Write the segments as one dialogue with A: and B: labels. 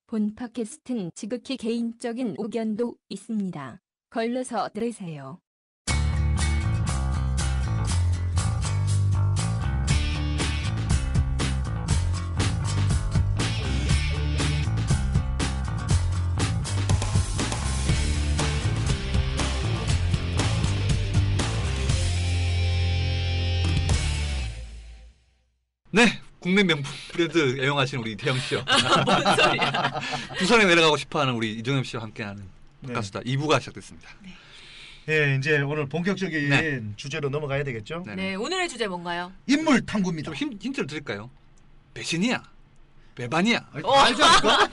A: 본 팟캐스트는 지극히 개인적인 의견도 있습니다. 걸러서 들으세요.
B: 네, 국내 명품 브랜드 애용하시는 우리 이태영 씨요.
C: 뭔 소리야?
B: 부산에 내려가고 싶어하는 우리 이종엽 씨와 함께하는 팟캐스트 2부가 시작됐습니다.
C: 네.
D: 예, 이제 오늘 본격적인
B: 네.
D: 주제로 넘어가야 되겠죠?
B: 네.
C: 네, 오늘의 주제 뭔가요?
D: 인물 탐구입니다.
B: 좀 힌트를 드릴까요? 배신이야, 배반이야.
D: 알지 않을까?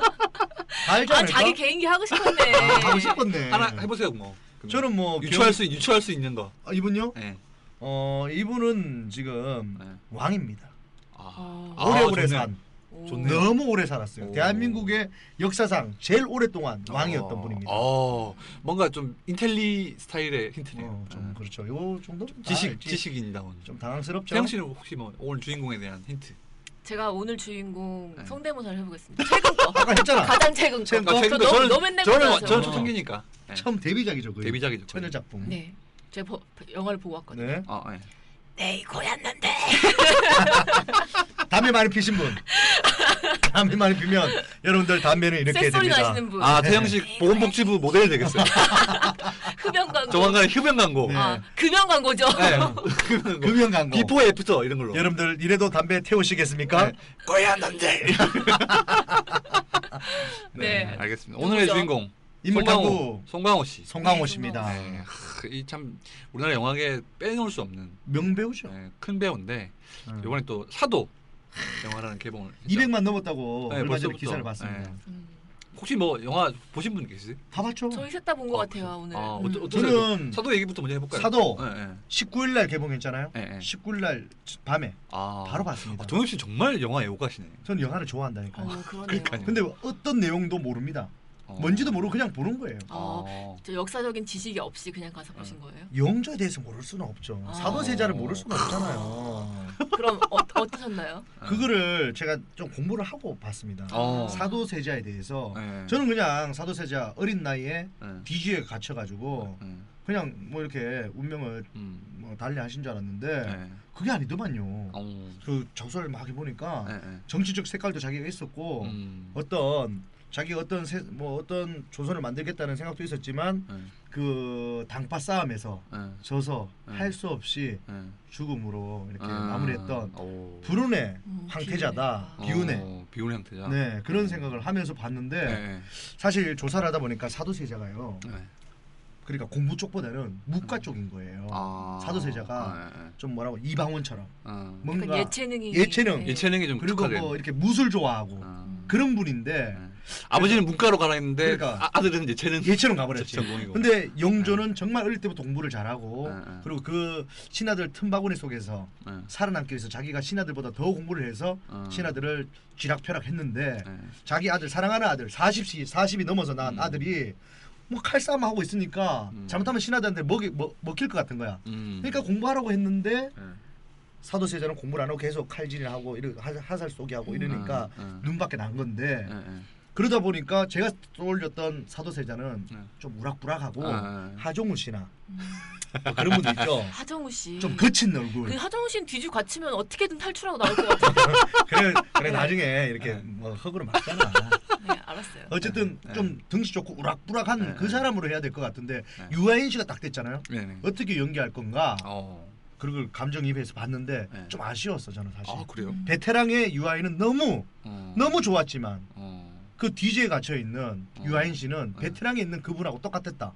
D: 알지
C: 아,
D: 않을까?
C: 자기 개인기 하고 싶었네.
D: 하고 싶었네.
B: 하나 해보세요, 뭐.
D: 저는 뭐
B: 유추할 수 있는 거.
D: 이분요?
B: 네.
D: 이분은 지금
B: 네.
D: 왕입니다.
B: 좋네.
D: 오래오래 산.
B: 좋네요.
D: 너무 오래 살았어요.
B: 오.
D: 대한민국의 역사상 제일 오랫동안 왕이었던 분입니다.
B: 뭔가 좀 인텔리 스타일의 힌트네요.
D: 좀 그렇죠. 요 정도
B: 지식인다운.
D: 좀 당황스럽죠.
B: 태영 씨는 혹시 뭐 오늘 주인공에 대한 힌트?
C: 제가 오늘 주인공
B: 네.
C: 성대모사를 해보겠습니다. 최근 거.
D: 아까 했잖아.
C: 가장 최근 거.
D: 최근
B: 거.
C: 저
B: 저는-
C: 너무 맨날
B: 저는
C: 보잖아요.
B: 초창기니까. 네.
D: 처음 데뷔작이죠. 거의.
B: 데뷔작이죠.
D: 천여 작품.
C: 네, 제가 영화를 보고 왔거든요.
D: 네.
B: 네.
C: 내 이거였는데.
D: 담배 많이 피신 분. 담배 많이 피면 여러분들 담배는 이렇게
C: 쇳소리
D: 됩니다.
C: 나시는 분.
B: 태영 씨 보건복지부 모델 되겠어요.
C: 흡연 광고.
B: 조만간에 흡연 광고.
D: 네.
C: 아, 금연 광고죠.
B: 네. 흡연 광고.
D: 금연 광고.
B: 비포 애프터 이런 걸로.
D: 여러분들 이래도 담배 태우시겠습니까?
B: 네. 꼬야 남자.
C: 네.
B: 알겠습니다.
C: 누구죠?
B: 오늘의 주인공
D: 인물 탐구
B: 송강호 씨.
D: 송강호
C: 네,
D: 씨입니다.
B: 네. 이참 우리나라 영화계 빼놓을 수 없는
D: 명배우죠.
B: 큰 배우인데 이번에 또 사도 영화라는 개봉을 했죠.
D: 200만 넘었다고
B: 네,
D: 얼마 전에
B: 벌써부터.
D: 기사를 봤습니다.
B: 네.
C: 음,
B: 혹시 뭐 영화 보신 분 계세요?
D: 다 봤죠?
C: 저희 셋 다 본 것 같아요 오늘.
B: 어떠세요?
D: 저는
B: 사도 얘기부터 먼저 해볼까요?
D: 사도
B: 네, 네.
D: 19일 날 개봉했잖아요.
B: 네, 네.
D: 19일 날 밤에 바로 봤습니다.
B: 정엽 씨 정말 영화 애호가시네.
D: 저는 영화를 좋아한다니까요.
C: 그러네요.
B: 그러니까요.
D: 근데 어떤 내용도 모릅니다. 뭔지도 모르고 그냥 보는 거예요.
C: 저 역사적인 지식이 없이 그냥 가서 보신 거예요?
D: 영조에 대해서 모를 수는 없죠. 사도세자를 모를 수는 없잖아요.
C: 그럼 어떠셨나요?
D: 그거를 제가 좀 공부를 하고 봤습니다. 사도세자에 대해서
B: 네.
D: 저는 그냥 사도세자 어린 나이에
B: 네.
D: 뒤지에 갇혀가지고 그냥 뭐 이렇게 운명을 뭐 달리하신 줄 알았는데
B: 네.
D: 그게 아니더만요. 그 적설을 막 해보니까
B: 네.
D: 정치적 색깔도 자기가 있었고 어떤 자기가 어떤 조선을 만들겠다는 생각도 있었지만 그 당파 싸움에서 져서 할 수 없이 죽음으로 이렇게 마무리했던 불운의 황태자다. 비운의
B: 황태자.
D: 네, 그런 생각을 하면서 봤는데 사실 조사를 하다 보니까 사도세자가요. 그러니까 공부 쪽보다는 문과 쪽인 거예요. 사도세자가 좀 뭐라고 이방원처럼 뭔가
C: 예체능이
B: 좀
D: 그리고
B: 특화된.
D: 뭐 이렇게 무술 좋아하고 그런 분인데
B: 아버지는 문과로 가라 했는데
D: 그러니까
B: 아들은 예체능
D: 가버렸지.
B: 전공이고.
D: 근데 영조는 정말 어릴 때부터 공부를 잘하고 그리고 그 신하들 틈바구니 속에서 살아남기 위해서 자기가 신하들보다 더 공부를 해서 신하들을 쥐락펴락했는데 자기 아들 사랑하는 아들 40이 넘어서 낳은 아들이 뭐 칼싸움 하고 있으니까 잘못하면 신하들한테 먹힐 것 같은 거야. 그러니까 공부하라고 했는데 사도세자는 공부를 안 하고 계속 칼질을 하고 화살 쏘기 하고 이러니까 눈밖에 난 건데 그러다 보니까 제가 떠올렸던 사도세자는 좀 우락부락하고 하정우 씨나 뭐 그런 분들 있죠.
C: 하정우 씨.
D: 좀 거친 얼굴.
C: 그 하정우 씨는 뒤집 갇히면 어떻게든 탈출하고 나올 것 같아요.
D: 그래 나중에 이렇게 뭐 흙으로 막잖아.
C: 네, 알았어요.
D: 어쨌든 좀 등치 좋고 우락부락한 그 사람으로 해야 될 것 같은데 유아인 씨가 딱 됐잖아요. 어떻게 연기할 건가? 그걸 감정이입해서 봤는데 좀 아쉬웠어 저는 사실.
B: 그래요?
D: 베테랑의 유아인은 너무 좋았지만 그 뒤지에 갇혀 있는 유아인 씨는 베테랑에 있는 그분하고 똑같았다.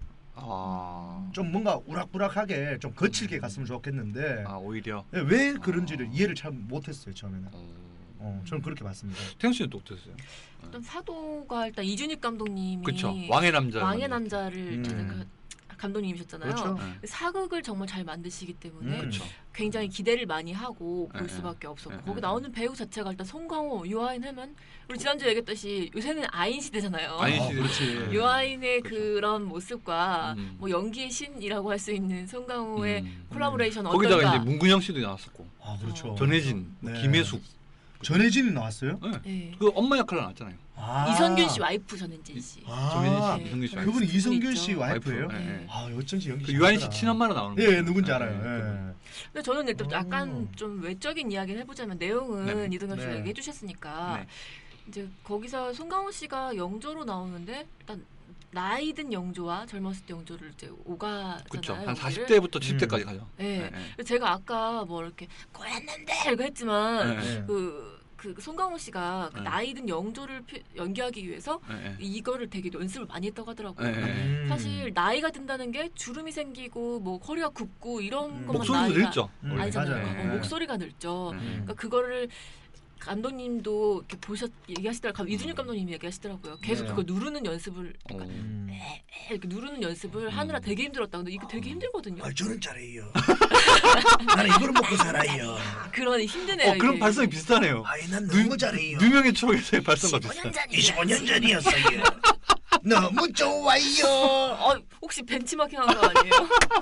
D: 좀 뭔가 우락부락하게 좀 거칠게 갔으면 좋겠는데
B: 오히려
D: 왜 그런지를 이해를 잘 못했어요 처음에는. 저는 그렇게 봤습니다.
B: 태영 씨는 또 어땠어요?
C: 일단 사도가 일단 이준익 감독님이
B: 그렇죠. 왕의
C: 남자를 감독님이셨잖아요.
D: 그렇죠.
C: 사극을 정말 잘 만드시기 때문에
B: 그렇죠.
C: 굉장히 기대를 많이 하고 볼 수밖에 없었고 거기 나오는 배우 자체가 일단 송강호, 유아인 하면 우리 지난주에 얘기했듯이 요새는 아인 시대잖아요.
B: 아인 시대.
D: 그렇지.
C: 유아인의
B: 그렇죠.
C: 그런 모습과 뭐 연기의 신이라고 할 수 있는 송강호의 콜라보레이션
B: 거기다가
C: 어떨까?
B: 이제 문근영 씨도 나왔었고.
D: 그렇죠.
B: 전혜진,
D: 네.
B: 김혜숙.
D: 전혜진이 나왔어요?
B: 네.
C: 네.
B: 그 엄마 역할을 나왔잖아요.
C: 이선균 씨 와이프 전혜진 씨.
B: 정혜진 씨,
C: 네.
B: 이성균 씨.
D: 그분이 이성균 씨
B: 와이프.
D: 와이프예요?
B: 네.
D: 아 어쩐지 연기
B: 그 유한 씨
D: 잘하더라.
B: 친엄마로 나오는
D: 예,
B: 거예요.
D: 누군지
B: 네,
D: 알아요.
B: 그분.
D: 예.
C: 근데 저는 일단 약간
D: 오.
C: 좀 외적인 이야기를 해보자면 내용은
B: 네.
C: 이동엽 씨가
D: 네.
C: 얘기해 주셨으니까
B: 네.
C: 이제 거기서 송강호 씨가 영조로 나오는데 일단 나이 든 영조와 젊었을 때 영조를 이제 오가잖아요.
B: 그렇죠. 한
C: 여기를.
B: 40대부터 70대까지 가죠.
C: 네.
B: 네.
C: 제가 아까 뭐 이렇게 꼬였는데 이거 했지만
B: 네.
D: 예.
C: 그 송강호 씨가 그
B: 네.
C: 나이 든 영조를 연기하기 위해서
B: 네.
C: 이거를 되게 연습을 많이 했다고 하더라고요.
B: 네.
C: 사실 나이가 든다는 게 주름이 생기고 뭐 허리가 굽고 이런 것만
B: 목소리도
C: 나이가
B: 늙죠.
C: 아니잖아요.
D: 맞아요.
B: 네.
C: 목소리가 늙죠.
B: 네.
C: 그러니까 그거를 감독님도 이렇게 얘기하시더라고요. 이준익 감독님이 얘기하시더라고요. 계속
D: 네.
C: 그거 누르는 연습을 그러니까
D: 음.
C: 이렇게 누르는 연습을 하느라 되게 힘들었다. 근데 이거 되게 힘들거든요.
D: 아, 저는 잘해요. 나는 이걸 먹고 살아요.
C: 그런 힘드네요.
B: 그런
C: 이게.
B: 발성이 비슷하네요.
D: 아이 난 너무 잘해요.
B: 누명의 추억에서의 발성과
C: 15년
B: 비슷한.
C: 전이야.
D: 25년 전이었어요. 너무 좋아요.
C: 혹시 벤치마킹 한 거 아니에요?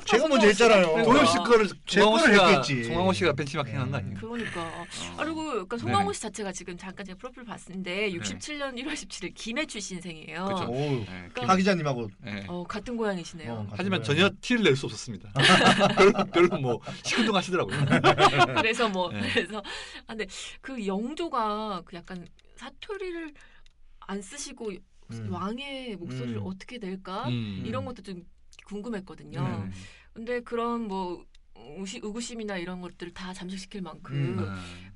D: 제가 먼저 했잖아요.
B: 동엽 씨 거를
D: 제
B: 송강호
D: 거를
B: 씨가
D: 했겠지.
B: 송강호 씨가 벤치마킹 한 거 아니에요?
C: 그러니까. 그리고 그러니까 송강호 씨 자체가 지금 잠깐 제가 프로필 봤는데 67년 1월 17일 김해 출신생이에요.
B: 그렇죠.
D: 오,
B: 네.
C: 그러니까-
D: 하 기자님하고
B: 네.
C: 같은 고향이시네요.
B: 하지만 전혀 티를 낼 수 없었습니다. 별로 뭐 시큰둥하시더라고요.
C: 그래서
B: 네.
C: 그래서 근데 그 영조가 그 약간 사투리를 안 쓰시고 왕의 목소리를 어떻게 낼까 이런 것도 좀 궁금했거든요.
B: 네.
C: 근데 그런 뭐 의구심이나 이런 것들을 다 잠식시킬 만큼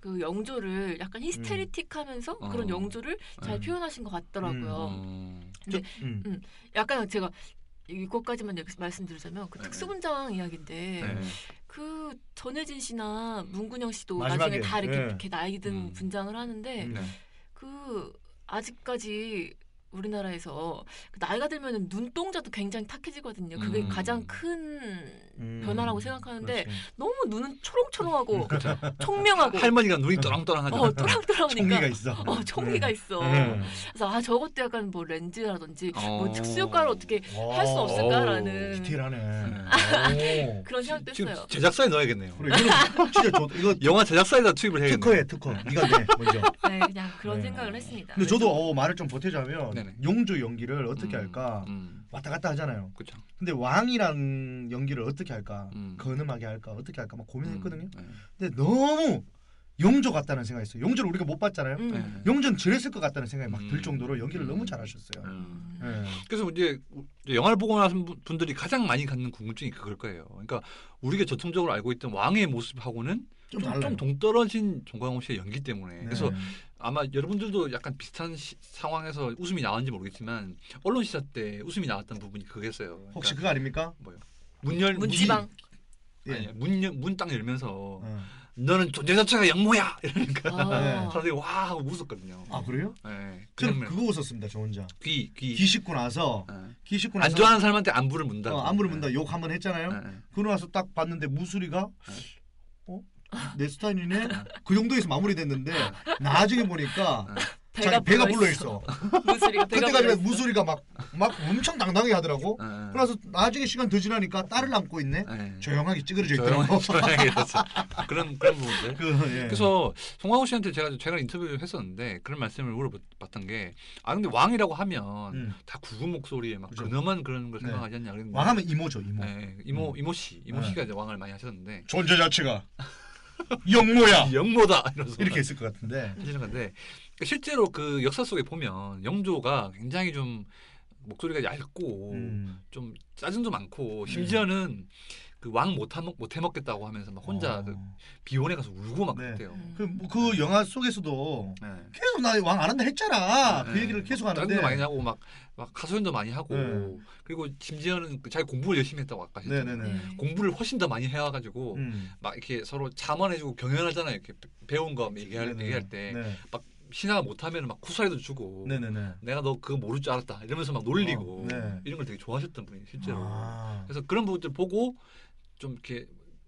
C: 그 영조를 약간 히스테리틱하면서 그런 영조를 잘 표현하신 것 같더라고요. 근데 약간 제가 이것까지만 말씀드리자면 그
B: 네.
C: 특수분장 이야기인데
B: 네.
C: 그 전혜진 씨나 문근영 씨도
D: 마지막에,
C: 나중에 다 이렇게,
D: 네.
C: 이렇게 나이 든 분장을 하는데
B: 네.
C: 그 아직까지 우리나라에서 그 나이가 들면은 눈동자도 굉장히 탁해지거든요. 그게 가장 큰 변화라고 생각하는데 너무 눈은 초롱초롱하고 총명하고
B: 할머니가 눈이 또랑또랑하죠.
C: 또랑또랑하니까
D: 총기가 있어.
C: 총기가 있어. 그래서 저것도 약간 뭐 렌즈라든지 뭐 특수 효과를 어떻게 할 수 없을까라는
D: 디테일하네.
C: 그런 생각도
B: 지금
C: 했어요.
B: 제작사에 넣어야겠네요.
D: 그래, 이거는 진짜 좋다. 이거
B: 영화 제작사에다 투입을 해야겠네요.
D: 특허해 특허. 네가 내 먼저.
C: 네, 그냥 그런
D: 네.
C: 생각을 했습니다.
D: 근데 저도 말을 좀 보태자면
B: 네네.
D: 용조 연기를 어떻게 할까
B: 음.
D: 왔다 갔다 하잖아요.
B: 그렇죠.
D: 근데 왕이란 연기를 어떻게 할까 건음하게 할까 어떻게 할까 막 고민했거든요. 근데 너무 용조 같다는 생각이 있어요. 용조를 우리가 못 봤잖아요. 용조는 저랬을 것 같다는 생각이 막 들 정도로 연기를 너무 잘하셨어요. 네.
B: 그래서 이제 영화를 보고 나신 분들이 가장 많이 갖는 궁금증이 그걸 거예요. 그러니까 우리가 전통적으로 알고 있던 왕의 모습하고는 좀 동떨어진 송강호 씨의 연기 때문에.
D: 네.
B: 그래서 아마 여러분들도 약간 비슷한 상황에서 웃음이 나왔는지 모르겠지만 언론 시사 때 웃음이 나왔던 부분이 그거였어요. 그러니까
D: 혹시 그거 아닙니까?
B: 뭐요?
C: 문지방.
D: 예.
B: 문 딱 열면서 너는 존재 자체가 영모야 이러니까
D: 네.
B: 사람들이 와 하고 웃었거든요.
D: 아 그래요?
B: 네.
D: 저는 그거 웃었습니다. 저 혼자.
B: 귀
D: 귀 씻고 나서 귀 씻고 나서
B: 안 좋아하는 사람한테 안부를 문다.
D: 안부를 문다 욕 한번 했잖아요. 그러고 나서 딱 봤는데 무수리가 내 스타일이네. 그 정도에서 마무리됐는데 나중에 보니까 자기 배가 불러 있어.
C: 무수리가 배가
D: 그때까지 무수리가 막 엄청 당당하게 하더라고. 그래서 나중에 시간 더 지나니까 딸을 안고 있네. 조용하게 찌그러져 있더라고.
B: 조용하게 있었어. 그런 부분들.
D: 예.
B: 그래서 송강호 씨한테 제가 최근에 인터뷰를 했었는데 그런 말씀을 물어봤던 게 근데 왕이라고 하면 다 구분 목소리에 막
D: 그죠.
B: 근엄한 그런 걸 생각하지 않냐.
D: 왕하면 이모죠 이모.
B: 네, 이모 씨가 이제 왕을 많이 하셨는데
D: 존재 자체가 영모야.
B: 영모다 이러면서
D: 이렇게 했을 것 같은데.
B: 하시는 건데 실제로 그 역사 속에 보면 영조가 굉장히 좀 목소리가 얇고 좀 짜증도 많고 심지어는 그 왕 못 해먹겠다고 하면서 막 혼자 그 비원에 가서 울고 막 그랬대요.
D: 그 영화 속에서도 계속 나 왕 안 한다 했잖아. 그 얘기를 계속 하는데.
B: 짜증도 많이 나고 막 하소연도 많이 하고 그리고 심지어는 자기 공부를 열심히 했다고 아까 하셨잖아요. 공부를 훨씬 더 많이 해와가지고 막 이렇게 서로 자문해주고 경연하잖아요. 이렇게 배운 거 얘기할 때 막 신하가 못하면 막 쿠사리도 주고 내가 너 그거 모를 줄 알았다 이러면서 막 놀리고 이런 걸 되게 좋아하셨던 분이 실제로. 그래서 그런 부분들 보고 좀 이렇게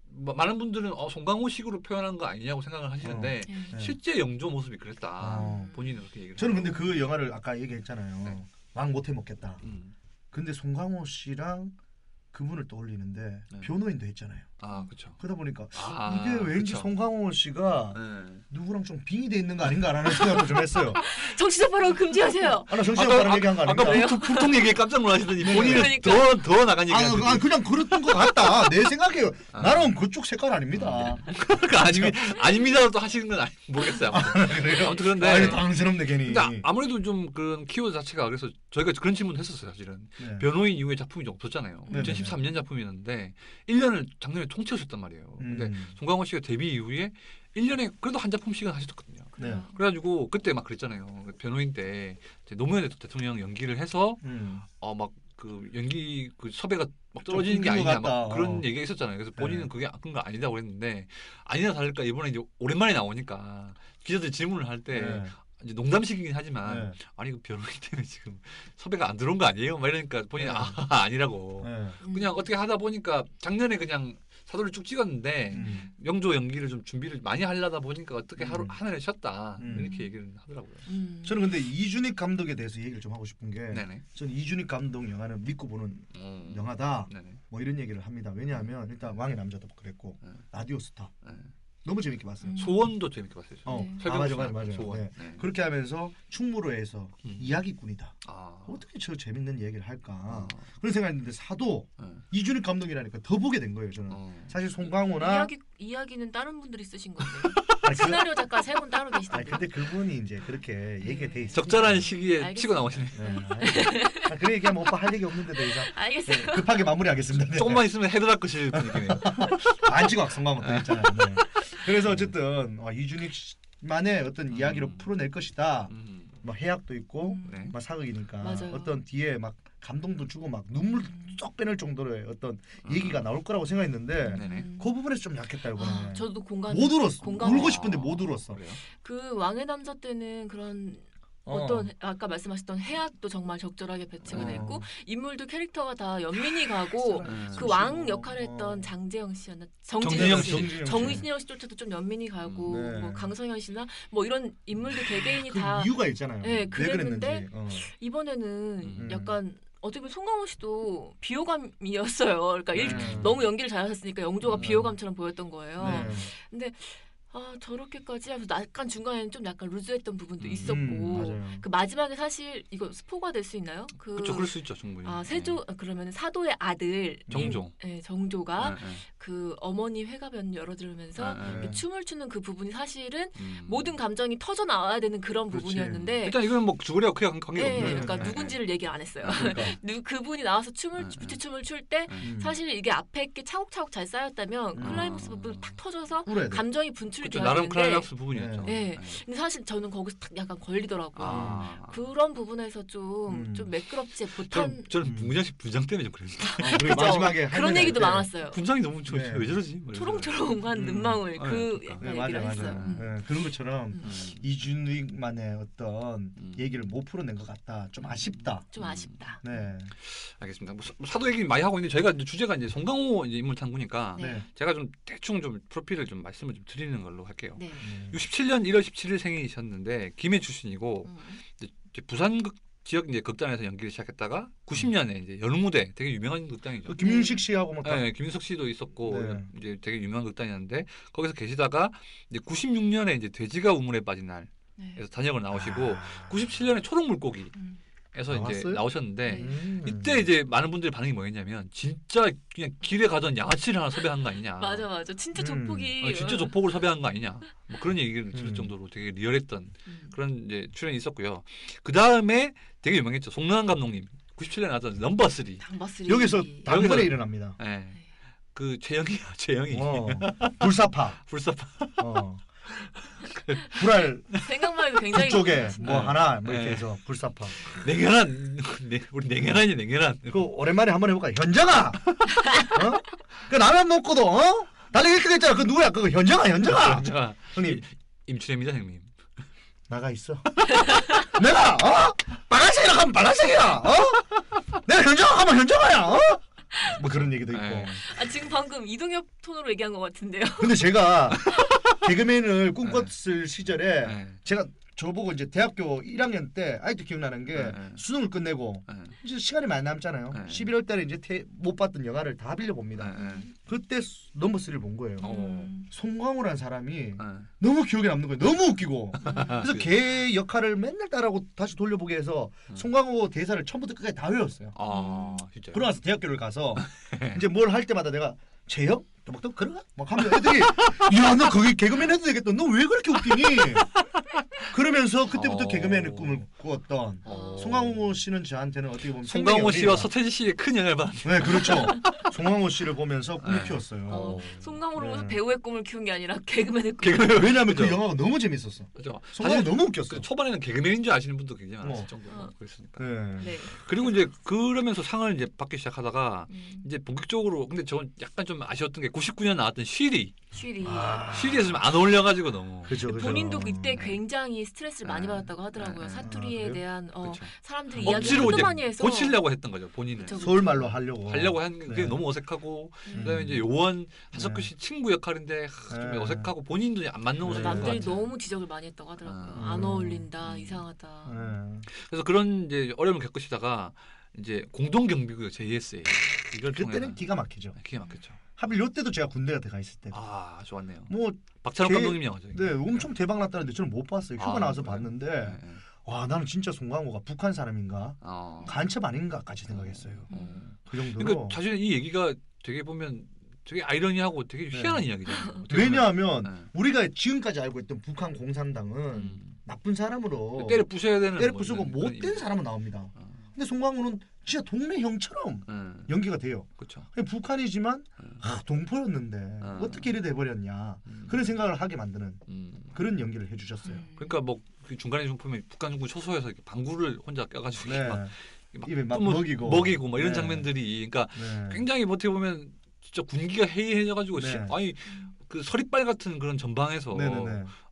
B: 많은 분들은 송강호식으로 표현한 거 아니냐고 생각을 하시는데 실제 영조 모습이 그랬다. 본인은 그렇게 얘기를.
D: 저는 근데 그 영화를 아까 얘기했잖아요. 왕 못 해먹겠다. 근데 송강호 씨랑 그분을 떠올리는데 변호인도 했잖아요.
B: 그렇죠.
D: 그러다 보니까 이게 왠지
B: 그쵸.
D: 송강호 씨가 누구랑 좀 빙이 돼 있는 거 아닌가라는 생각도 좀 했어요.
C: 정치적 발언 금지하세요.
D: 나 정치적 발언 얘기한 거 아닙니다.
B: 아까 불통 얘기에 깜짝 놀라시더니 본인은
C: 그러니까.
B: 더 나간 얘기.
D: 그냥 그랬던 것 같다. 내 생각이에요. 나는 그쪽 색깔 아닙니다.
B: 아닙니다로 또 하시는 건 모르겠어요. 아무튼 그런데
D: 당스럽네 괜히.
B: 근데 아무래도 좀 그런 키워드 자체가 그래서 저희가 그런 질문을 했었어요. 사실은 변호인 이후에 작품이 좀 없었잖아요. 2013년 작품이었는데 1년을 작년에 통째였단 말이에요. 근데 송강호 씨가 데뷔 이후에 1년에 그래도 한 작품씩은 하셨거든요. 그래가지고 그때 막 그랬잖아요. 변호인 때 노무현 대통령 연기를 해서 막 그 연기 그 섭외가 막 떨어지는 게 아니냐 막 그런 얘기가 있었잖아요. 그래서 본인은 그게 그런 거 아니다고 했는데 아니나 다를까 이번에 이제 오랜만에 나오니까 기자들 질문을 할 때 이제 농담식이긴 하지만 아니 그 변호인 때문에 지금 섭외가 안 들어온 거 아니에요? 막 이러니까 본인은 아니라고 그냥 어떻게 하다 보니까 작년에 그냥 사도를 쭉 찍었는데 영조 연기를 좀 준비를 많이 하려다 보니까 어떻게 한 해를 쉬었다 이렇게 얘기를 하더라고요.
D: 저는 근데 이준익 감독에 대해서 얘기를 좀 하고 싶은 게
B: 네네.
D: 저는 이준익 감독 영화는 믿고 보는 영화다.
B: 네네.
D: 뭐 이런 얘기를 합니다. 왜냐하면 일단 왕의 남자도 그랬고 라디오 스타 너무 재밌게 봤어요.
B: 소원도 재밌게 봤어요.
D: 맞아.
B: 소원.
D: 그렇게 하면서 충무로에서 이야기꾼이다. 어떻게 저 재밌는 얘기를 할까 그런 생각했는데 사도 이준익 감독이라니까 더 보게 된 거예요. 저는 사실 송강호나
C: 이야기는 다른 분들이 쓰신 건데 시나리오 작가 3분 따로 계시던데.
D: 근데 그분이 이제 그렇게 얘기가 돼 있어요.
B: 적절한 시기에 치고 나오시네.
D: 그런 얘기하면 오빠 할 얘기 없는데 더 이상.
C: 알겠어요.
D: 급하게 마무리하겠습니다.
B: 조금만 있으면 헤드락 끄실 분위기네요.
D: 안 찍어 송강호 또 있잖아요. 그래서 어쨌든 이준익만의 어떤 이야기로 풀어낼 것이다. 뭐 해악도 있고 막 사극이니까
C: 맞아요.
D: 어떤 뒤에 막 감동도 주고 막 눈물 쏙 빼낼 정도로의 어떤 얘기가 나올 거라고 생각했는데 그 부분에서 좀 약했다 이번에.
C: 저도 공감.
D: 못 울었어. 울고 싶은데 못 울었어.
C: 그 왕의 남자 때는 그런 어떤 아까 말씀하셨던 해악도 정말 적절하게 배치가 됐고 인물도 캐릭터가 다 연민이 가고 그 왕 역할을 했던 장재영 씨였나 정진영 씨조차도 좀 연민이 가고 뭐 강성현 씨나 뭐 이런 인물들 개개인이
D: 그
C: 다
D: 이유가 있잖아요. 왜
C: 그랬는데
D: 그랬는지.
C: 이번에는 약간 어떻게 보면 송강호 씨도 비호감이었어요. 그러니까 너무 연기를 잘하셨으니까 영조가 비호감처럼 보였던 거예요. 근데 저렇게까지 하면서 약간 중간에는 좀 약간 루즈했던 부분도 있었고 그 마지막에 사실 이거 스포가 될 수 있나요?
B: 그렇죠, 그럴 수 있죠, 충분히.
C: 그러면 사도의 아들
B: 정조.
C: 정조가 그 어머니 회가변 열어들으면서 춤을 추는 그 부분이 사실은 모든 감정이 터져 나와야 되는 그런 부분이었는데
B: 일단 이건 뭐 주거리와 크게 관계가 없는
C: 그러니까 누군지를 얘기 안 했어요. 그분이 나와서 뷰티춤을 출 때 사실 이게 앞에 게 차곡차곡 잘 쌓였다면 클라이맥스 부분 탁 터져서 감정이 분출이 돼야
B: 나름
C: 되는데
B: 클라이맥스 부분이었죠.
C: 근데 사실 저는 거기서 딱 약간 걸리더라고요. 그런 부분에서 좀 매끄럽지 못한.
B: 저는 문장 씨 분장 때문에 좀 그랬어요.
D: 마지막에
C: 그런 얘기도 많았어요.
B: 분장이 너무 왜 저러지?
C: 초롱초롱한 눈망울 그 얘기를 했어요.
D: 그런 것처럼 이준익만의 어떤 얘기를 못 풀어낸 것 같다. 좀 아쉽다.
C: 네.
B: 알겠습니다. 뭐 사도 얘기 많이 하고 있는데 저희가 이제 주제가 이제 송강호 이제 인물 탐구니까 제가 좀 대충 좀 프로필을 좀 말씀을 좀 드리는 걸로 할게요. 67년 1월 17일 생이셨는데 김해 출신이고 이제 부산 지역 이제 극단에서 연기를 시작했다가 90년에 이제 연무대 되게 유명한 극단이죠.
D: 김윤식 씨하고 막
B: 김윤석 씨도 있었고 이제 되게 유명한 극단이었는데 거기서 계시다가 이제 96년에 이제 돼지가 우물에 빠진 날에서 단역을 나오시고 97년에 초록물고기 에서 이제 나오셨는데 이때 이제 많은 분들의 반응이 뭐였냐면 진짜 그냥 길에 가던 양아치를 하나 섭외한 거 아니냐.
C: 맞아. 진짜 조폭이.
B: 진짜 조폭을 섭외한 거 아니냐. 뭐 그런 얘기를 들을 정도로 되게 리얼했던 그런 이제 출연이 있었고요. 그 다음에 되게 유명했죠. 송능한 감독님 97년에 나왔던 넘버 3.
D: 여기서 단번에 일어납니다.
B: 네. 그 최영이.
D: 불사파. 불알
C: 생각만 해도 굉장히
D: 그쪽에 뭐 하나 뭐 이렇게 해서 불사파.
B: 냉혈한 우리 냉혈한이.
D: 그 오랜만에 한번 해볼까? 현정아. 그 라면 먹고도 달리 이렇게 됐잖아. 그 누구야? 그거 현정아. 형님
B: 임춘혜입니다, 형님.
D: 나가 있어. 내가 빨간색이라 하면 빨간색이야. 내가 현정아 하면 현정아야. 뭐 그런 얘기도 있고.
C: 지금 방금 이동엽 톤으로 얘기한 것 같은데요.
D: 근데 제가 개그맨을 꿈꿨을 시절에 제가 저보고 이제 대학교 1학년 때 아직도 기억나는 게 수능을 끝내고 이제 시간이 많이 남잖아요. 11월 달에 이제 못 봤던 영화를 다 빌려봅니다. 그때 넘버 3를 본 거예요. 송강호라는 사람이 너무 기억에 남는 거예요. 너무 웃기고. 그래서 걔 역할을 맨날 따라하고 다시 돌려보게 해서 송강호 대사를 처음부터 끝까지 다 외웠어요.
B: 진짜요?
D: 그러고 나서 대학교를 가서 이제 뭘 할 때마다 내가 재영? 또 그러가? 막 하면 애들이 야 너 거기 개그맨 해도 되겠다. 너 왜 그렇게 웃기니? 그러면서 그때부터 개그맨의 꿈을 꾸었던 송강호 씨는 저한테는 어떻게 보면
B: 송강호 씨와 서태지 씨의 큰 영향을 받았네요.
D: 네, 그렇죠. 송강호 씨를 보면서 꿈을 키웠어요.
C: 송강호를 보면서 배우의 꿈을 키운 게 아니라 개그맨의 꿈.
D: 왜냐하면 그 영화가 너무 재밌었어.
B: 그렇죠.
D: 송강호 너무 웃겼어.
B: 초반에는 개그맨인 줄 아시는 분도 굉장히 많았을 정도로 그랬으니까.
C: 네.
B: 그리고 이제 그러면서 상을 이제 받기 시작하다가 이제 본격적으로 근데 저는 약간 좀 아쉬웠던 게 99년 나왔던 쉬리에서 좀 안 어울려가지고 너무.
D: 그죠.
C: 본인도 그때 굉장히 스트레스를 많이 받았다고 하더라고요. 사투리에 대한 사람들이 이야기를
B: 억지로
C: 하도 많이 해서
B: 고치려고 했던 거죠 본인은.
D: 서울말로 하려고
B: 한 게 너무 어색하고 그다음에 이제 요원 한석규 씨 친구 역할인데 좀 어색하고 본인도 안 맞는 옷을
C: 남들이 너무 지적을 많이 했다고 하더라고요. 안 어울린다, 이상하다.
B: 그래서 그런 이제 어려움을 겪으시다가 이제 공동경비구역 JSA 이걸
D: 그때는 기가 막히죠.
B: 기가 막혔죠.
D: 하필 요때도 제가 군대 같은 가 있을 때.
B: 좋았네요.
D: 뭐
B: 박찬욱 감독님 영화죠.
D: 네, 엄청 대박 났다는데 저는 못 봤어요. 휴가 나와서 봤는데 와 나는 진짜 송강호가 북한 사람인가 간첩 아닌가까지 생각했어요. 그 정도로.
B: 그러니까 사실 이 얘기가 되게 보면 되게 아이러니하고 되게 희한한 이야기잖아요.
D: 왜냐하면 우리가 지금까지 알고 있던 북한 공산당은 나쁜 사람으로
B: 때려 부숴야 되는
D: 때려 부수고 못된 사람은 나옵니다. 근데 송강호는 진짜 동네 형처럼 연기가 돼요.
B: 그렇죠.
D: 북한이지만 동포였는데 어떻게 이래 돼버렸냐 그런 생각을 하게 만드는 그런 연기를 해주셨어요.
B: 그러니까 뭐 중간에 좀 보면 북한 정부 초소에서 이렇게 방구를 혼자 껴가지고
D: 입에 막 먹이고
B: 막 이런 장면들이 그러니까 굉장히 어떻게 보면 진짜 군기가 해이해져가지고 아니 그 서리빨 같은 그런 전방에서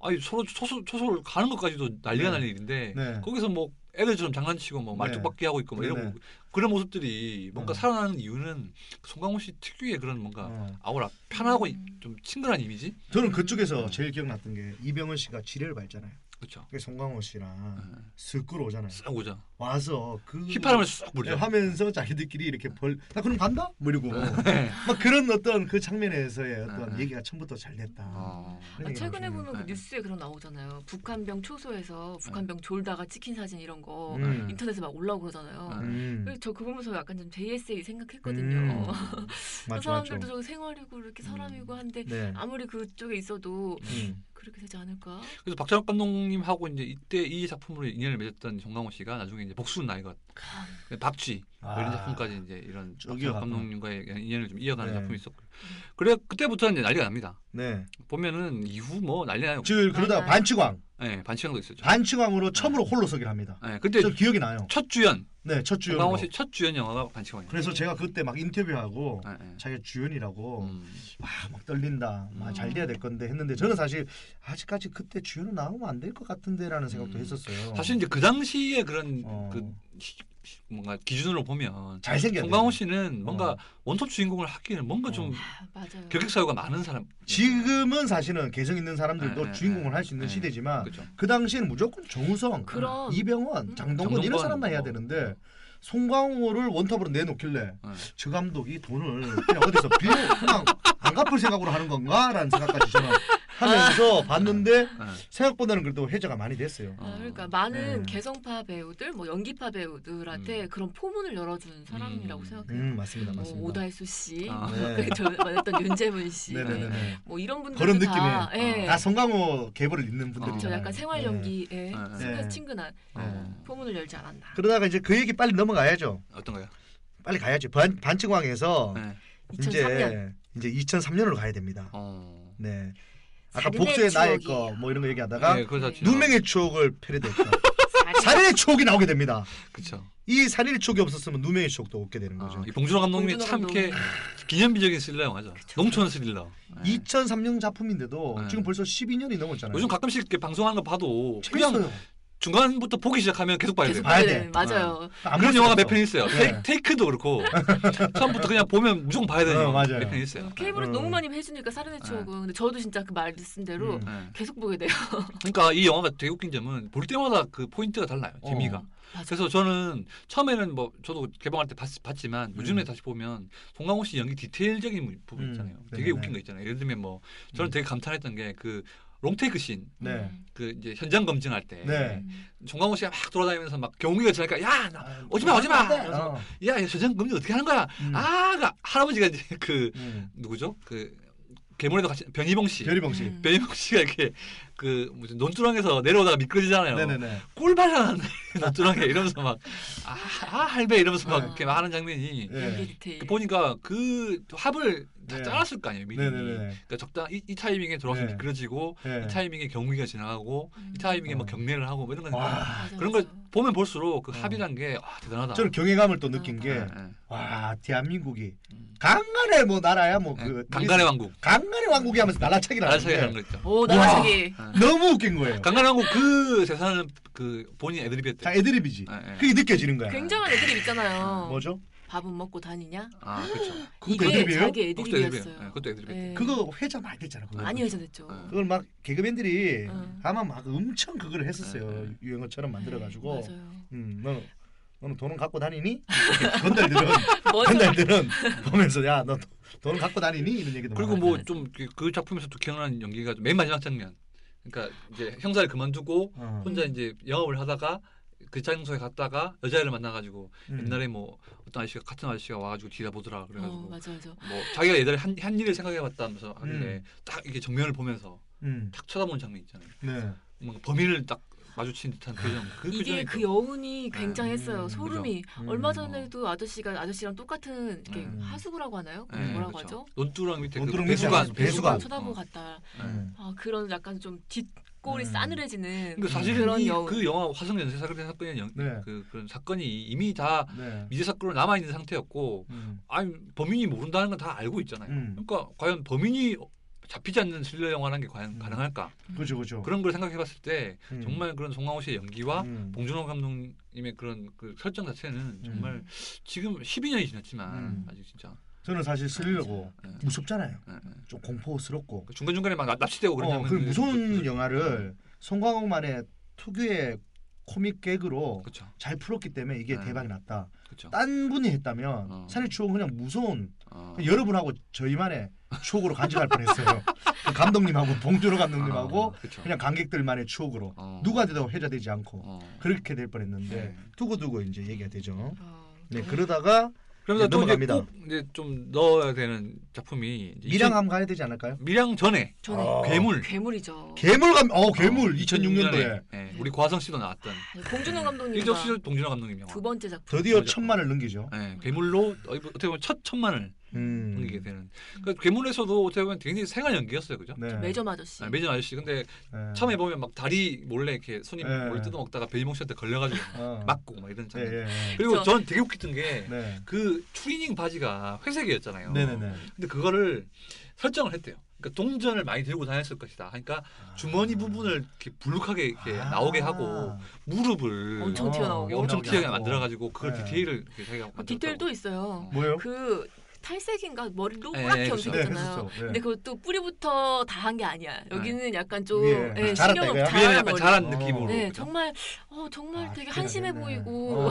B: 아니 서로 초소를 가는 것까지도 난리가 날 일인데 거기서 뭐 애들처럼 장난치고 뭐 말뚝박기 하고 있고 뭐 이런 그런 모습들이 뭔가 살아나는 이유는 송강호 씨 특유의 그런 뭔가 아우라 편하고 좀 친근한 이미지.
D: 저는 그쪽에서 제일 기억났던 게 이병헌 씨가 지뢰를 밟잖아요.
B: 그렇죠.
D: 송강호 씨랑 쓱 끌어오잖아요.
B: 싹 오죠.
D: 와서 그
B: 휘파람을 싹 불죠.
D: 하면서 자기들끼리 이렇게 나 그럼 간다? 뭐 이러고 막 그런 어떤 그 장면에서의 어떤 얘기가 처음부터 잘 됐다.
C: 최근에 보면 그 뉴스에 그런 나오잖아요. 북한병 초소에서 북한병 졸다가 찍힌 사진 이런 거 인터넷에 막 올라오고 그러잖아요. 그래서 저 그거 보면서 약간 좀 JSA 생각했거든요. 그 사람들도 저기 생활이고 이렇게 사람이고 한데 아무리 그쪽에 있어도 그렇게 되지 않을까?
B: 그래서 박찬욱 감독님하고 이제 이때 이 작품으로 인연을 맺었던 송강호 씨가 나중에 이제 복수는 나의 것, 박쥐 이런 작품까지 이제 이런 박찬욱 감독님과의 인연을 좀 이어가는 작품이 있었고, 그래 그때부터 이제 난리가 납니다. 보면은 이후 뭐 난리 나요.
D: 그러다가 반치광.
B: 반치광도 있었죠.
D: 반치광으로 처음으로 홀로서기를 합니다.
B: 그때
D: 저 기억이 나요.
B: 첫 주연.
D: 첫 주연.
B: 송강호 씨 첫 주연 영화가 반치광이에요.
D: 그래서 제가 그때 막 인터뷰하고 자기가 주연이라고 막 떨린다, 잘 돼야 될 건데 했는데 저는 사실 아직까지 그때 주연은 나오면 안 될 것 같은데라는 생각도 했었어요.
B: 사실 이제 그 당시에 그런 뭔가 기준으로 보면
D: 잘생겼어요.
B: 송강호 씨는 뭔가 원톱 주인공을 하기에는 뭔가 좀 격액 사유가 많은 사람.
D: 지금은 사실은 개성 있는 사람들도 주인공을 할 수 있는 시대지만 그 당시에는 무조건 정우성, 이병헌, 장동건 이런 사람만 해야 되는데 송강호를 원톱으로 내놓길래 저 감독이 돈을 그냥 어디서 빌려 그냥 안 갚을 생각으로 하는 건가라는 생각까지 저는 하면서 봤는데 생각보다는 그래도 해자가 많이 됐어요.
C: 그러니까 많은 개성파 배우들, 뭐 연기파 배우들한테 그런 포문을 열어준 사람이라고 생각해요.
D: 맞습니다.
C: 오달수 씨, 저 말했던 윤재문 씨, 뭐 이런 분들
D: 그런 느낌에 다 송강호 계보를 잇는 분들이.
C: 저 약간 생활 연기에 친근한 포문을 열지 않았나.
D: 그러다가 이제 그 얘기 빨리 넘어가야죠.
B: 어떤 거요?
D: 빨리 가야죠. 반치광에서 이제 2003년으로 가야 됩니다. 아까 복수의 나의 거 뭐 이런 거 얘기하다가 누명의 추억을 패러디했죠. 살인의 추억이 나오게 됩니다.
B: 그렇죠.
D: 이 살인의 추억이 없었으면 누명의 추억도 없게 되는 거죠.
B: 이 봉준호 감독님이 참 이렇게 기념비적인 스릴러 영화죠. 농촌 스릴러.
D: 2003년 작품인데도 지금 벌써 12년이 넘었잖아요.
B: 요즘 가끔씩 이렇게 방송하는 거 봐도
D: 재밌어요.
B: 그냥 중간부터 보기 시작하면 계속 봐야 돼요.
D: 봐야 돼.
C: 맞아요.
B: 그런 영화가 몇 편 있어요.
D: 네.
B: 테이크도 그렇고 처음부터 그냥 보면 무조건 봐야 되는 영화 몇 편 있어요.
C: 케이블을 너무 많이 해주니까 살인의 추억은. 근데 저도 진짜 그 말씀 대로 계속 보게 돼요.
B: 그러니까 이 영화가 되게 웃긴 점은 볼 때마다 그 포인트가 달라요. 재미가. 그래서 저는 처음에는 뭐 저도 개봉할 때 봤지만 요즘에 다시 보면 송강호 씨 연기 디테일적인 부분 있잖아요. 되게 웃긴 거 있잖아요. 예를 들면 뭐 저는 되게 감탄했던 게 그 롱테이크 씬, 그 이제 현장 검증할 때 송강호 씨가 막 돌아다니면서 막 경위가 지나니까 야 오지마 야 현장 검증 어떻게 하는 거야? 그 할아버지가 이제 그 누구죠? 그 괴물에도 같이 변희봉 씨가 이렇게 그 무슨 논두렁에서 내려오다가 미끄러지잖아요. 꿀발한 논두렁에 이러면서 막 할배 이러면서 막 이렇게 하는 장면이 보니까 그 합을 다 짜놨을 거 아니에요. 미리. 그러니까 적당 이 타이밍에 돌아서 미끄러지고 이 타이밍에 경위가 지나가고 이 타이밍에 뭐 경례를 하고 뭐 이런 거니까 그런 걸 보면 볼수록 그 합이란 게 대단하다.
D: 저는 경외감을 또 느낀 게 와 대한민국이 강간의 뭐 나라야 뭐 그
B: 강간의
D: 왕국이 하면서 날라차기
B: 하는 거 있죠.
C: 오 날라차기.
D: 너무 웃긴 거예요.
B: 강간의 왕국 그 대사는 그 본인 애드립이었대.
D: 다 애드립이지. 그게 느껴지는 거야.
C: 굉장한 애드립 있잖아요.
D: 뭐죠?
C: 밥은 먹고 다니냐?
B: 그렇죠.
C: 이게
D: 애드립이에요?
C: 자기 애드립이었어요.
B: 그것도 애드립이에요.
D: 그거 회자 많이 됐잖아.
C: 많이 회자됐죠.
D: 그걸 막 개그맨들이 아마 막 엄청 그걸 했었어요. 유행어처럼 만들어가지고.
C: 맞아요.
D: 너는 돈은 갖고 다니니? 건달들은 보면서 야 너 돈은 갖고 다니니? 이런 얘기도.
B: 그리고 뭐 좀 그 작품에서 또 기억나는 연기가 맨 마지막 장면. 그러니까 이제 형사를 그만두고 혼자 이제 영업을 하다가 그 장소에 갔다가 여자애를 만나가지고 옛날에 뭐 어떤 아저씨가 같은 아저씨가 와가지고 뒤다 보더라 그래가지고
C: 맞아.
B: 뭐 자기가 예전에 한 일을 생각해봤다면서 하길래 딱 이게 정면을 보면서 딱 쳐다보는 장면 있잖아요. 뭐 범인을 딱 마주친 듯한 표정.
C: 이게 그 여운이 굉장했어요. 소름이. 얼마 전에도 아저씨랑 똑같은 이렇게 하수구라고 하나요? 뭐라고 하죠?
B: 논두렁 밑에
C: 배수관 쳐다보고 갔다. 그런 약간 좀 뒷골이 싸늘해지는.
B: 그러니까 사실은 그 영화 화성연쇄 사건의 그런 사건이 이미 다 미제 사건으로 남아 있는 상태였고, 범인이 모른다는 건 다 알고 있잖아요. 그러니까 과연 범인이 잡히지 않는 스릴러 영화라는 게 과연 가능할까?
D: 그렇죠.
B: 그런 걸 생각해봤을 때 정말 그런 송강호 씨의 연기와 봉준호 감독님의 그런 그 설정 자체는 정말 지금 12년이 지났지만 아직 진짜
D: 저는 사실 스릴러고 무섭잖아요. 좀 공포스럽고
B: 중간중간에 막 납치되고 그런
D: 그 무서운 영화를 송강호만의 특유의 코믹 개그로 잘 풀었기 때문에 이게 대박이 났다. 딴 분이 했다면 살인 추억은 그냥 무서운 여러분하고 저희만의 추억으로 간직할 뻔했어요. 감독님하고 봉준호 감독님하고 그냥 관객들만의 추억으로 누구한테도 회자되지 않고 그렇게 될 뻔했는데 두고두고 이제 얘기가 되죠. 그러다가
B: 그러면서 또
D: 넘어갑니다.
B: 꼭 이제 좀 넣어야 되는 작품이
D: 밀양 한번 가야 되지 않을까요?
B: 밀양 전에
C: 괴물이죠.
D: 괴물 2006년도에
B: 우리 고화성 씨도 나왔던
C: 봉준호 감독님
B: 이적 씨 봉준호 감독님 영화
C: 두 번째 작품
D: 드디어 1000만을 넘기죠.
B: 괴물로 어떻게 보면 첫 1000만을 넘기게 되는. 그러니까 괴물에서도 어떻게 보면 굉장히 생활 연기였어요, 그죠?
C: 매점 아저씨.
B: 매점 아저씨. 근데 처음에 보면 막 다리 몰래 이렇게 손님 몰래 뜯어먹다가 배지몽 씨한테 걸려가지고 맞고 막 이런 장면. 그리고 전 되게 웃겼던 게 그 추리닝 바지가 회색이었잖아요. 근데 그거를 설정을 했대요. 그러니까 동전을 많이 들고 다녔을 것이다. 그러니까 주머니 부분을 이렇게 불룩하게 이렇게 나오게 하고 무릎을
C: 엄청 튀어나오게
B: 만들어가지고 그걸 디테일을 자기가
C: 디테일도 있어요.
D: 뭐요?
C: 그 탈색인가 머리 노랗게 염색했잖아요. 근데 그것도 뿌리부터 다 한 게 아니야. 여기는 약간 좀 신경
B: 약간 자란 느낌으로.
C: 정말 되게 한심해 보이고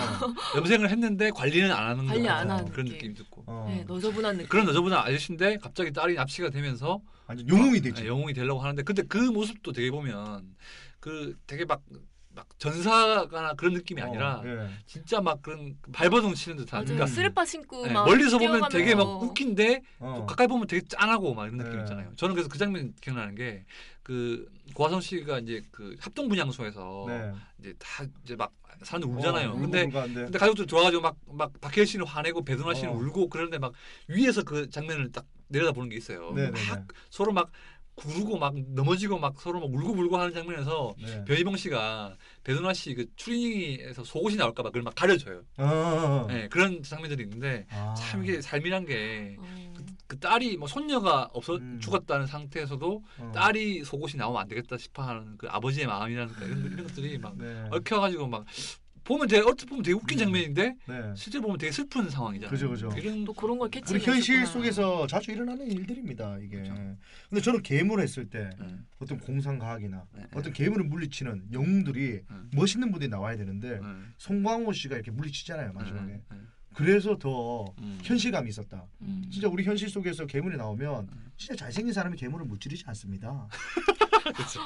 B: 염색을 했는데 관리는 안 하는
C: 관리 안 하는
B: 그런 느낌 듣고.
C: 너저분한 느낌.
B: 그런 너저분한 아저씨인데 갑자기 딸이 납치가 되면서
D: 아주 영웅이 되지.
B: 영웅이 되려고 하는데 근데 그 모습도 되게 보면 그 되게 막 전사가나 그런 느낌이 아니라 진짜 막 그런 발버둥 치는 듯한.
C: 그러니까 쓰레빠 신고 막
B: 멀리서 보면 되게 막 웃긴데 가까이 보면 되게 짠하고 막 이런 느낌 있잖아요. 저는 그래서 그 장면 기억나는 게 그 고화성 씨가 이제 그 합동 분향소에서 이제 다 이제 막 사람들 울잖아요. 근데 가족들 들어와가지고 막 박해일 씨는 화내고 배두나 씨는 울고 그러는데 막 위에서 그 장면을 딱 내려다보는 게 있어요. 막 서로 막 구르고 막 넘어지고 막 서로 막 울고불고 하는 장면에서 변희봉 씨가 배두나 씨 그 추리닝에서 속옷이 나올까 봐 그걸 막 가려줘요. 그런 장면들이 있는데 참 이게 삶이란 게 그 딸이 뭐 손녀가 없어 죽었다는 상태에서도 딸이 속옷이 나오면 안 되겠다 싶어하는 그 아버지의 마음이라든가 이런 것들이 막 얽혀가지고 막 보면 되게 얼핏 보면 되게 웃긴 장면인데 실제 보면 되게 슬픈 상황이잖아요.
D: 그죠.
C: 또 그런 걸 캐치.
D: 우리 현실 속에서 자주 일어나는 일들입니다. 이게. 그렇죠. 근데 저는 괴물을 했을 때 어떤 공상과학이나 어떤 괴물을 물리치는 영웅들이 멋있는 분들이 나와야 되는데 송강호 씨가 이렇게 물리치잖아요 마지막에. 그래서 더 현실감이 있었다. 진짜 우리 현실 속에서 괴물이 나오면 진짜 잘생긴 사람이 괴물을 무찌르지 않습니다.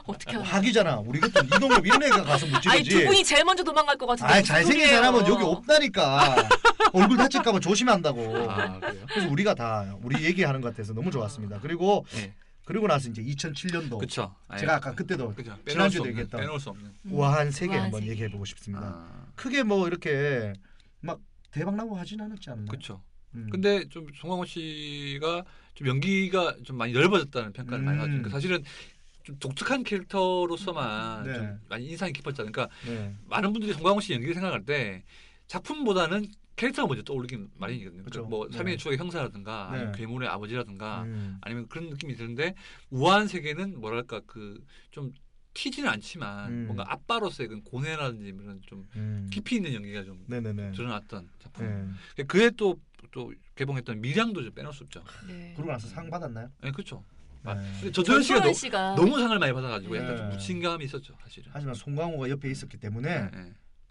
C: 어떻게
D: 학이잖아. 우리 같은 이동엽 이런 애가 가서 무찌르지.
C: 아니 두 분이 제일 먼저 도망갈 것 같은데.
D: 아니 잘생긴 사람은 여기 없다니까. 얼굴 다칠까봐 조심한다고. 그래서 우리가 다 우리 얘기하는 것 같아서 너무 좋았습니다. 그리고 그리고 나서 이제 2007년도.
B: 그쵸.
D: 제가 아까 그때도 지난주에 얘기했던
B: 빼놓을 수 없는
D: 우아한 세계 한번 얘기해보고 싶습니다. 크게 뭐 이렇게 막 대박 나고 하진 않았지 않나요?
B: 그렇죠. 근데 좀 송강호 씨가 좀 연기가 좀 많이 넓어졌다는 평가를 많이 받죠. 그러니까 사실은 좀 독특한 캐릭터로서만 좀 많이 인상이 깊었잖아요. 그러니까 많은 분들이 송강호 씨 연기를 생각할 때 작품보다는 캐릭터가 먼저 떠오르긴 마련이거든요.
D: 그렇죠.
B: 뭐 삶의 추억의 형사라든가 아니면 괴물의 아버지라든가 아니면 그런 느낌이 드는데 우아한 세계는 뭐랄까 그 좀 튀지는 않지만 뭔가 아빠로서의 그 고뇌라든지 이런 좀 깊이 있는 연기가 좀 드러났던 작품. 그에 또 개봉했던 미량도 좀 빼놓을 수 없죠.
D: 그러고 나서 상 받았나요?
B: 네, 그렇죠. 근데 전도연 씨가 너무 상을 많이 받아가지고 약간 좀 묻힌감이 있었죠, 사실은.
D: 하지만 송강호가 옆에 있었기 때문에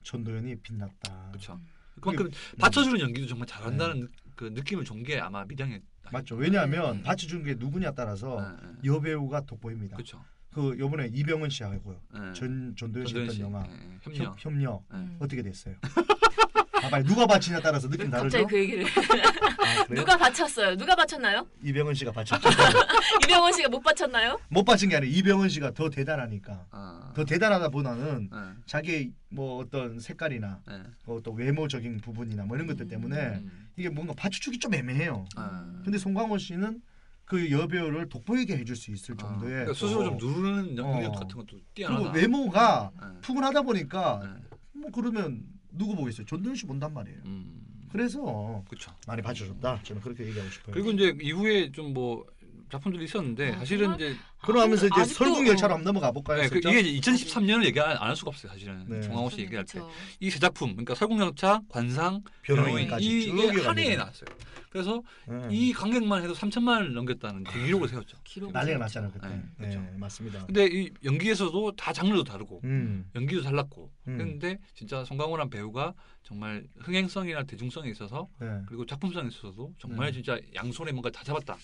D: 전도연이 빛났다.
B: 그렇죠. 그만큼 받쳐주는 연기도 정말 잘한다는 그 느낌을 준 게 아마 미량이
D: 맞죠. 왜냐하면 받쳐주는 게 누구냐 따라서 여배우가 돋보입니다.
B: 그렇죠.
D: 그 요번에 이병헌 씨하고요. 전도연 씨 했던 영화 협녀 어떻게 됐어요? 봐봐요. 누가 바치냐 따라서 느낌 다르죠?
C: 갑자기 그 얘기를 누가 바쳤어요? 누가 바쳤나요?
D: 이병헌 씨가 바쳤죠.
C: 이병헌 씨가 못 바쳤나요?
D: 못 바친 게 아니라 이병헌 씨가 더 대단하니까 더 대단하다 보다는 자기 뭐 어떤 색깔이나 또 외모적인 부분이나 뭐 이런 것들 때문에 이게 뭔가 받쳐주기 좀 애매해요. 근데 송강호 씨는 그 여배우를 돋보이게 해줄 수 있을 정도의
B: 그러니까 스스로 좀 누르는 능력 같은 것도 뛰어나다.
D: 그리고 외모가 푸근하다 보니까 뭐 그러면 누구 보겠어요? 전도연 씨 본단 말이에요. 그래서
B: 그쵸.
D: 많이 봐주셨다. 저는 그렇게 얘기하고 싶어요.
B: 그리고 이제 이후에 좀 뭐 작품들이 있었는데 사실은 이제
D: 그러면서 이제 설국열차로 한번 넘어가 볼까요?
B: 네, 이게 2013년을 얘기 안 할 수가 없어요. 사실은 송강호 씨 얘기할 때 이 세 작품, 그러니까 설국열차, 관상, 변호인까지 이게 한 해에 나왔어요. 그래서 이 관객만 해도 3천만 원을 넘겼다는 기록을 세웠죠.
D: 난리가 났잖아요 그때. 그렇죠. 맞습니다.
B: 근데 이 연기에서도 다 장르도 다르고 연기도 달랐고 그런데 진짜 송강호란 배우가 정말 흥행성이나 대중성에 있어서 그리고 작품성에 있어서도 정말 진짜 양손에 뭔가 다 잡았다.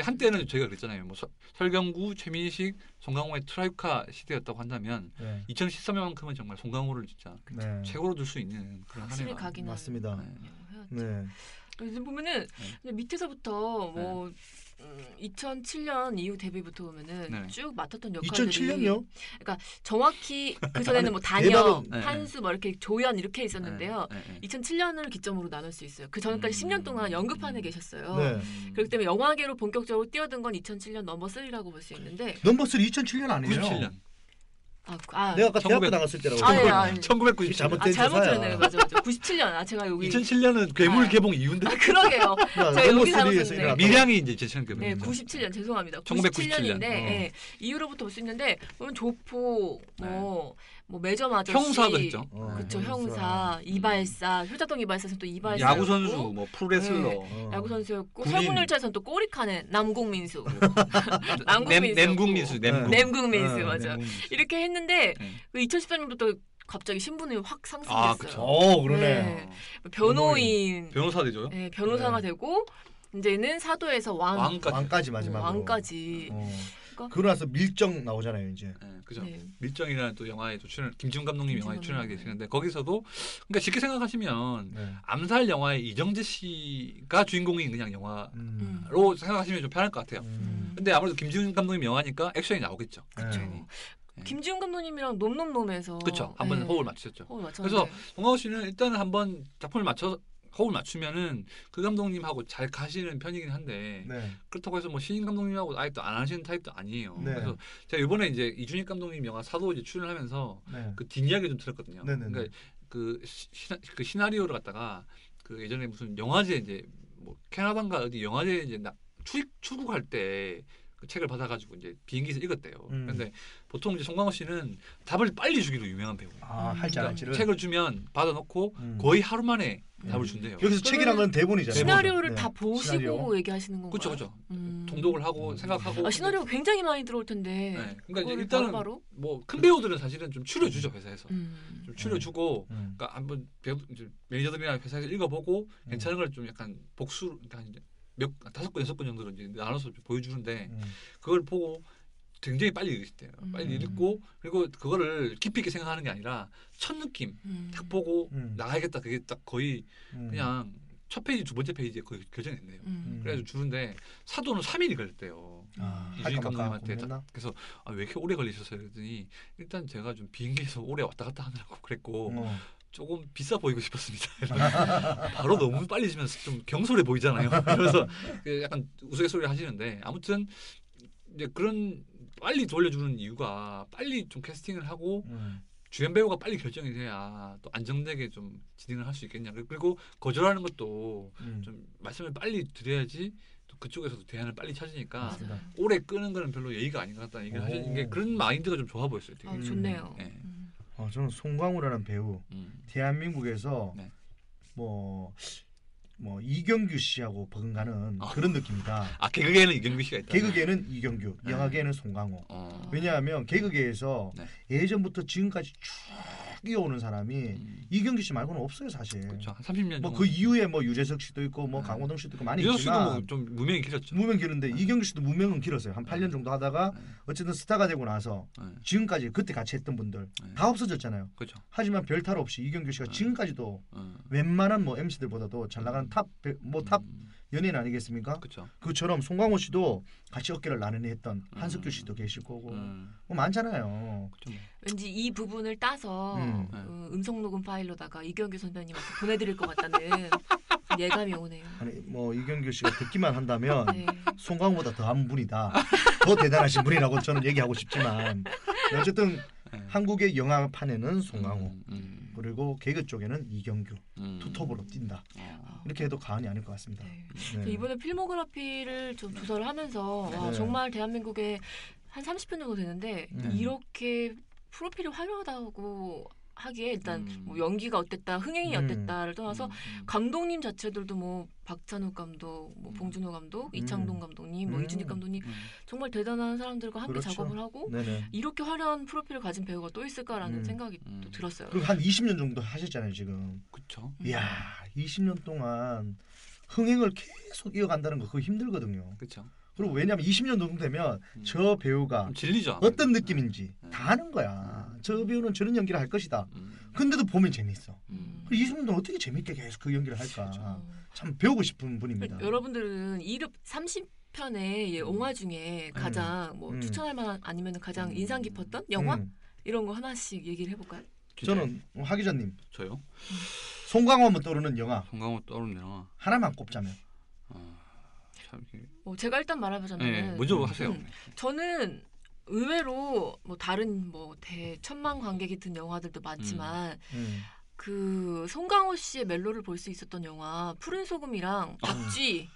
B: 한때는 저희가 그랬잖아요. 뭐 설경구, 최민식, 송강호의 트라이카 시대였다고 한다면 2013년만큼은 정말 송강호를 진짜 최고로 들 수 있는 그런 한 해가
D: 맞습니다.
C: 요즘 보면은 밑에서부터 뭐 2007년 이후 데뷔부터 보면은 쭉 맡았던 역할들이
D: 2007년요?
C: 그러니까 정확히 그 전에는 뭐 단역, 한수 뭐 이렇게 조연 이렇게 있었는데요. 2007년을 기점으로 나눌 수 있어요. 그 전까지 10년 동안 연극판에 계셨어요. 그렇기 때문에 영화계로 본격적으로 뛰어든 건 2007년 넘버 3라고 볼 수 있는데
D: 넘버 3 2007년 아니에요?
B: 97년.
D: 내가 아까 대학교 나갔을 때라고.
B: 1997년.
D: 잘못
C: 들었네요. 맞아. 97년. 제가 여기
B: 2007년은 괴물 개봉 이후인데.
C: 그러게요. 제가 여기 잘못했네.
B: 미량이 이제 2007년 개봉.
C: 네, 97년 죄송합니다. 97년인데 이후로부터 볼 수 있는데 보면 조포 뭐 매점 아저씨,
B: 형사도 했죠.
C: 그렇죠. 형사, 이발사, 효자동 이발사에서는 또 이발사.
B: 야구 선수, 뭐 프로레슬러.
C: 야구 선수였고 설국열차에서는 또 꼬리카네 남궁민수.
B: 남궁민수.
C: 남궁민수 맞아. 이렇게 했는데 그 2014년부터 갑자기 신분이 확 상승됐어요.
D: 그러네.
C: 변호인.
B: 변호사 되죠.
C: 네, 변호사가 되고 이제는 사도에서
D: 왕까지 마지막으로.
C: 왕까지.
D: 그러고 나서 밀정 나오잖아요 이제.
B: 그죠. 밀정이라는 또 영화에 또 출연 감독님 영화에 출연하게 되시는데 거기서도 그러니까 쉽게 생각하시면 암살 영화의 이정재 씨가 주인공인 그냥 영화로 생각하시면 좀 편할 것 같아요. 근데 아무래도 김지훈 감독님 영화니까 액션이 나오겠죠.
C: 그렇죠. 김지훈 감독님이랑 놈놈놈에서
B: 그렇죠. 한번 호흡을 맞추셨죠. 그래서 송강호 씨는 일단은 한번 작품을 맞춰서 호흡을 맞추면은 그 감독님하고 잘 가시는 편이긴 한데 그렇다고 해서 뭐 신인 감독님하고 아예 또 안 하시는 타입도 아니에요. 그래서 제가 이번에 이제 이준익 감독님 영화 사도 이제 출연하면서 그 뒷이야기 좀 들었거든요. 그러니까 그 시나리오를 갖다가 그 예전에 무슨 영화제 이제 뭐 캐나다인가 어디 영화제 이제 출국할 때 그 책을 받아가지고 이제 비행기에서 읽었대요. 근데 보통 이제 송강호 씨는 답을 빨리 주기로 유명한 배우예요.
D: 할지 안 할지를
B: 책을 주면 받아놓고 거의 하루 만에 답을 준대요.
D: 여기서 책이란 건 대본이잖아요.
C: 시나리오를 다 보시고 시나리오. 얘기하시는 건가요?
B: 그렇죠. 통독을 하고 생각하고.
C: 시나리오 굉장히 많이 들어올 텐데.
B: 네. 그러니까 일단은 뭐 큰 배우들은 사실은 좀 추려주죠 회사에서. 좀 추려주고, 그러니까 한번 매니저들이나 회사에서 읽어보고 괜찮은 걸 좀 약간 복수, 그러니까 다섯 권, 여섯 권 정도로 이제 나눠서 보여주는데 그걸 보고 굉장히 빨리 읽으시대요. 빨리 읽고 그리고 그거를 깊이 있게 생각하는 게 아니라 첫 느낌 딱 보고 나가야겠다. 그게 딱 거의 그냥 첫 페이지, 두 번째 페이지에 거의 결정했네요. 그래서 주는데 사도는 3일이 걸렸대요. 이주인 감독님한테. 그래서 왜 이렇게 오래 걸리셨어요? 그랬더니 일단 제가 좀 비행기에서 오래 왔다 갔다 하느라고 그랬고 조금 비싸 보이고 싶었습니다. 바로 너무 빨리 지면 좀 경솔해 보이잖아요. 그래서 약간 우스갯소리를 하시는데 아무튼 이제 그런 빨리 돌려주는 이유가 빨리 좀 캐스팅을 하고 주연 배우가 빨리 결정이 돼야 또 안정되게 좀 진행을 할 수 있겠냐. 그리고 거절하는 것도 좀 말씀을 빨리 드려야지 또 그쪽에서도 대안을 빨리 찾으니까
D: 맞습니다.
B: 오래 끄는 거는 별로 예의가 아닌 것 같다는 얘기를 하시는 게 그런 마인드가 좀 좋아 보였어요. 되게.
C: 좋네요.
B: 네.
D: 저는 송강호라는 배우 대한민국에서
B: 네.
D: 뭐 이경규 씨하고 버금가는 그런 느낌이다.
B: 개그계에는 이경규 씨가 있다.
D: 개그계는 이경규, 영화계는 송강호. 왜냐하면 개그계에서 예전부터 지금까지 쭉 이어오는 사람이 이경규 씨 말고는 없어요, 사실.
B: 그렇죠. 한 30년.
D: 뭐 그 이후에 뭐 유재석 씨도 있고 뭐 강호동 씨도 있고 많이 있지만.
B: 유재석 씨도 뭐 좀 무명이 길었죠.
D: 무명 길었는데 이경규 씨도 무명은 길었어요. 한 8년 정도 하다가 어쨌든 스타가 되고 나서 지금까지 그때 같이 했던 분들 다 없어졌잖아요.
B: 그렇죠.
D: 하지만 별탈 없이 이경규 씨가 지금까지도 웬만한 뭐 MC들보다도 잘 나가는 탑 연예인 아니겠습니까?
B: 그렇죠.
D: 그처럼 송강호 씨도 같이 어깨를 나란히 했던 한석규 씨도 계실 거고 뭐 많잖아요.
B: 그렇죠.
C: 왠지 이 부분을 따서 음성 녹음 파일로다가 이경규 선배님한테 보내드릴 것 같다는 예감이 오네요.
D: 아니 뭐 이경규 씨가 듣기만 한다면 송강호보다 더한 분이다. 더 대단하신 분이라고 저는 얘기하고 싶지만 어쨌든 한국의 영화판에는 송강호 그리고 개그 쪽에는 이경규 투톱으로 뛴다. 이렇게 해도 과언이 아닐 것 같습니다.
C: 네. 이번에 필모그래피를 좀 조사를 하면서 와, 정말 대한민국에 한 30편 정도 되는데 이렇게 프로필이 화려하다고 하기에 일단 뭐 연기가 어땠다, 흥행이 어땠다를 떠나서 감독님 자체들도 뭐 박찬욱 감독, 뭐 봉준호 감독, 이창동 감독님, 뭐 이준익 감독님 정말 대단한 사람들과 함께
D: 그렇죠.
C: 작업을 하고 이렇게 화려한 프로필을 가진 배우가 또 있을까라는 생각이 또 들었어요.
D: 그리고 한 20년 정도 하셨잖아요 지금.
B: 그렇죠.
D: 이야 20년 동안 흥행을 계속 이어간다는 거 그거 힘들거든요.
B: 그렇죠.
D: 그리고 왜냐하면 20년 정도 되면 저 배우가
B: 질리죠.
D: 어떤 느낌인지 다 아는 거야. 저 배우는 저런 연기를 할 것이다. 근데도 보면 재밌어. 20년 동안 어떻게 재밌게 계속 그 연기를 할까. 참 배우고 싶은 분입니다.
C: 여러분들은 30편의 영화 중에 가장 뭐 추천할 만한 아니면 가장 인상 깊었던 영화? 이런 거 하나씩 얘기를 해볼까요?
D: 저는 하 기자님.
B: 저요?
D: 송강호 하면 떠오르는 영화.
B: 송강호 떠오르는 영화.
D: 하나만 꼽자면.
C: 제가 일단 말해보자면
B: 먼저 하세요.
C: 저는 의외로 뭐 다른 뭐 대천만 관객이 든 영화들도 많지만 그 송강호 씨의 멜로를 볼 수 있었던 영화 푸른 소금이랑 박쥐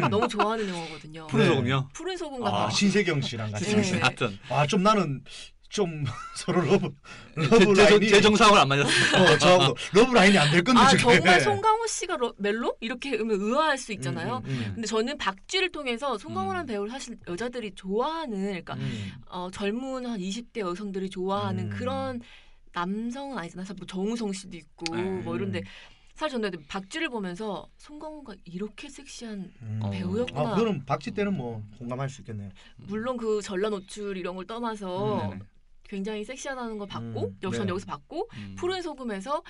C: 너무 좋아하는 영화거든요.
B: 푸른 소금이요?
C: 푸른 소금 같은
D: 신세경 씨랑 같이
B: 했던.
D: 좀 나는 좀 서로 러브 라인이
B: 제 정상을 안 맞았어요.
D: 저하고 러브 라인이 안 될 건데
C: 정말 송강호 씨가 멜로 이렇게 의아할 수 있잖아요. 근데 저는 박쥐를 통해서 송강호라는 배우를 사실 여자들이 좋아하는 그러니까 젊은 한 20대 여성들이 좋아하는 그런 남성은 아니잖아요. 사실 뭐 정우성 씨도 있고 뭐 이런데 사실 저는 박쥐를 보면서 송강호가 이렇게 섹시한 배우였구나.
D: 그럼 박쥐 때는 뭐 공감할 수 있겠네요.
C: 물론 그 전라 노출 이런 걸 떠나서 굉장히 섹시하다는 걸 봤고 역시 여기서 봤고 푸른 소금에서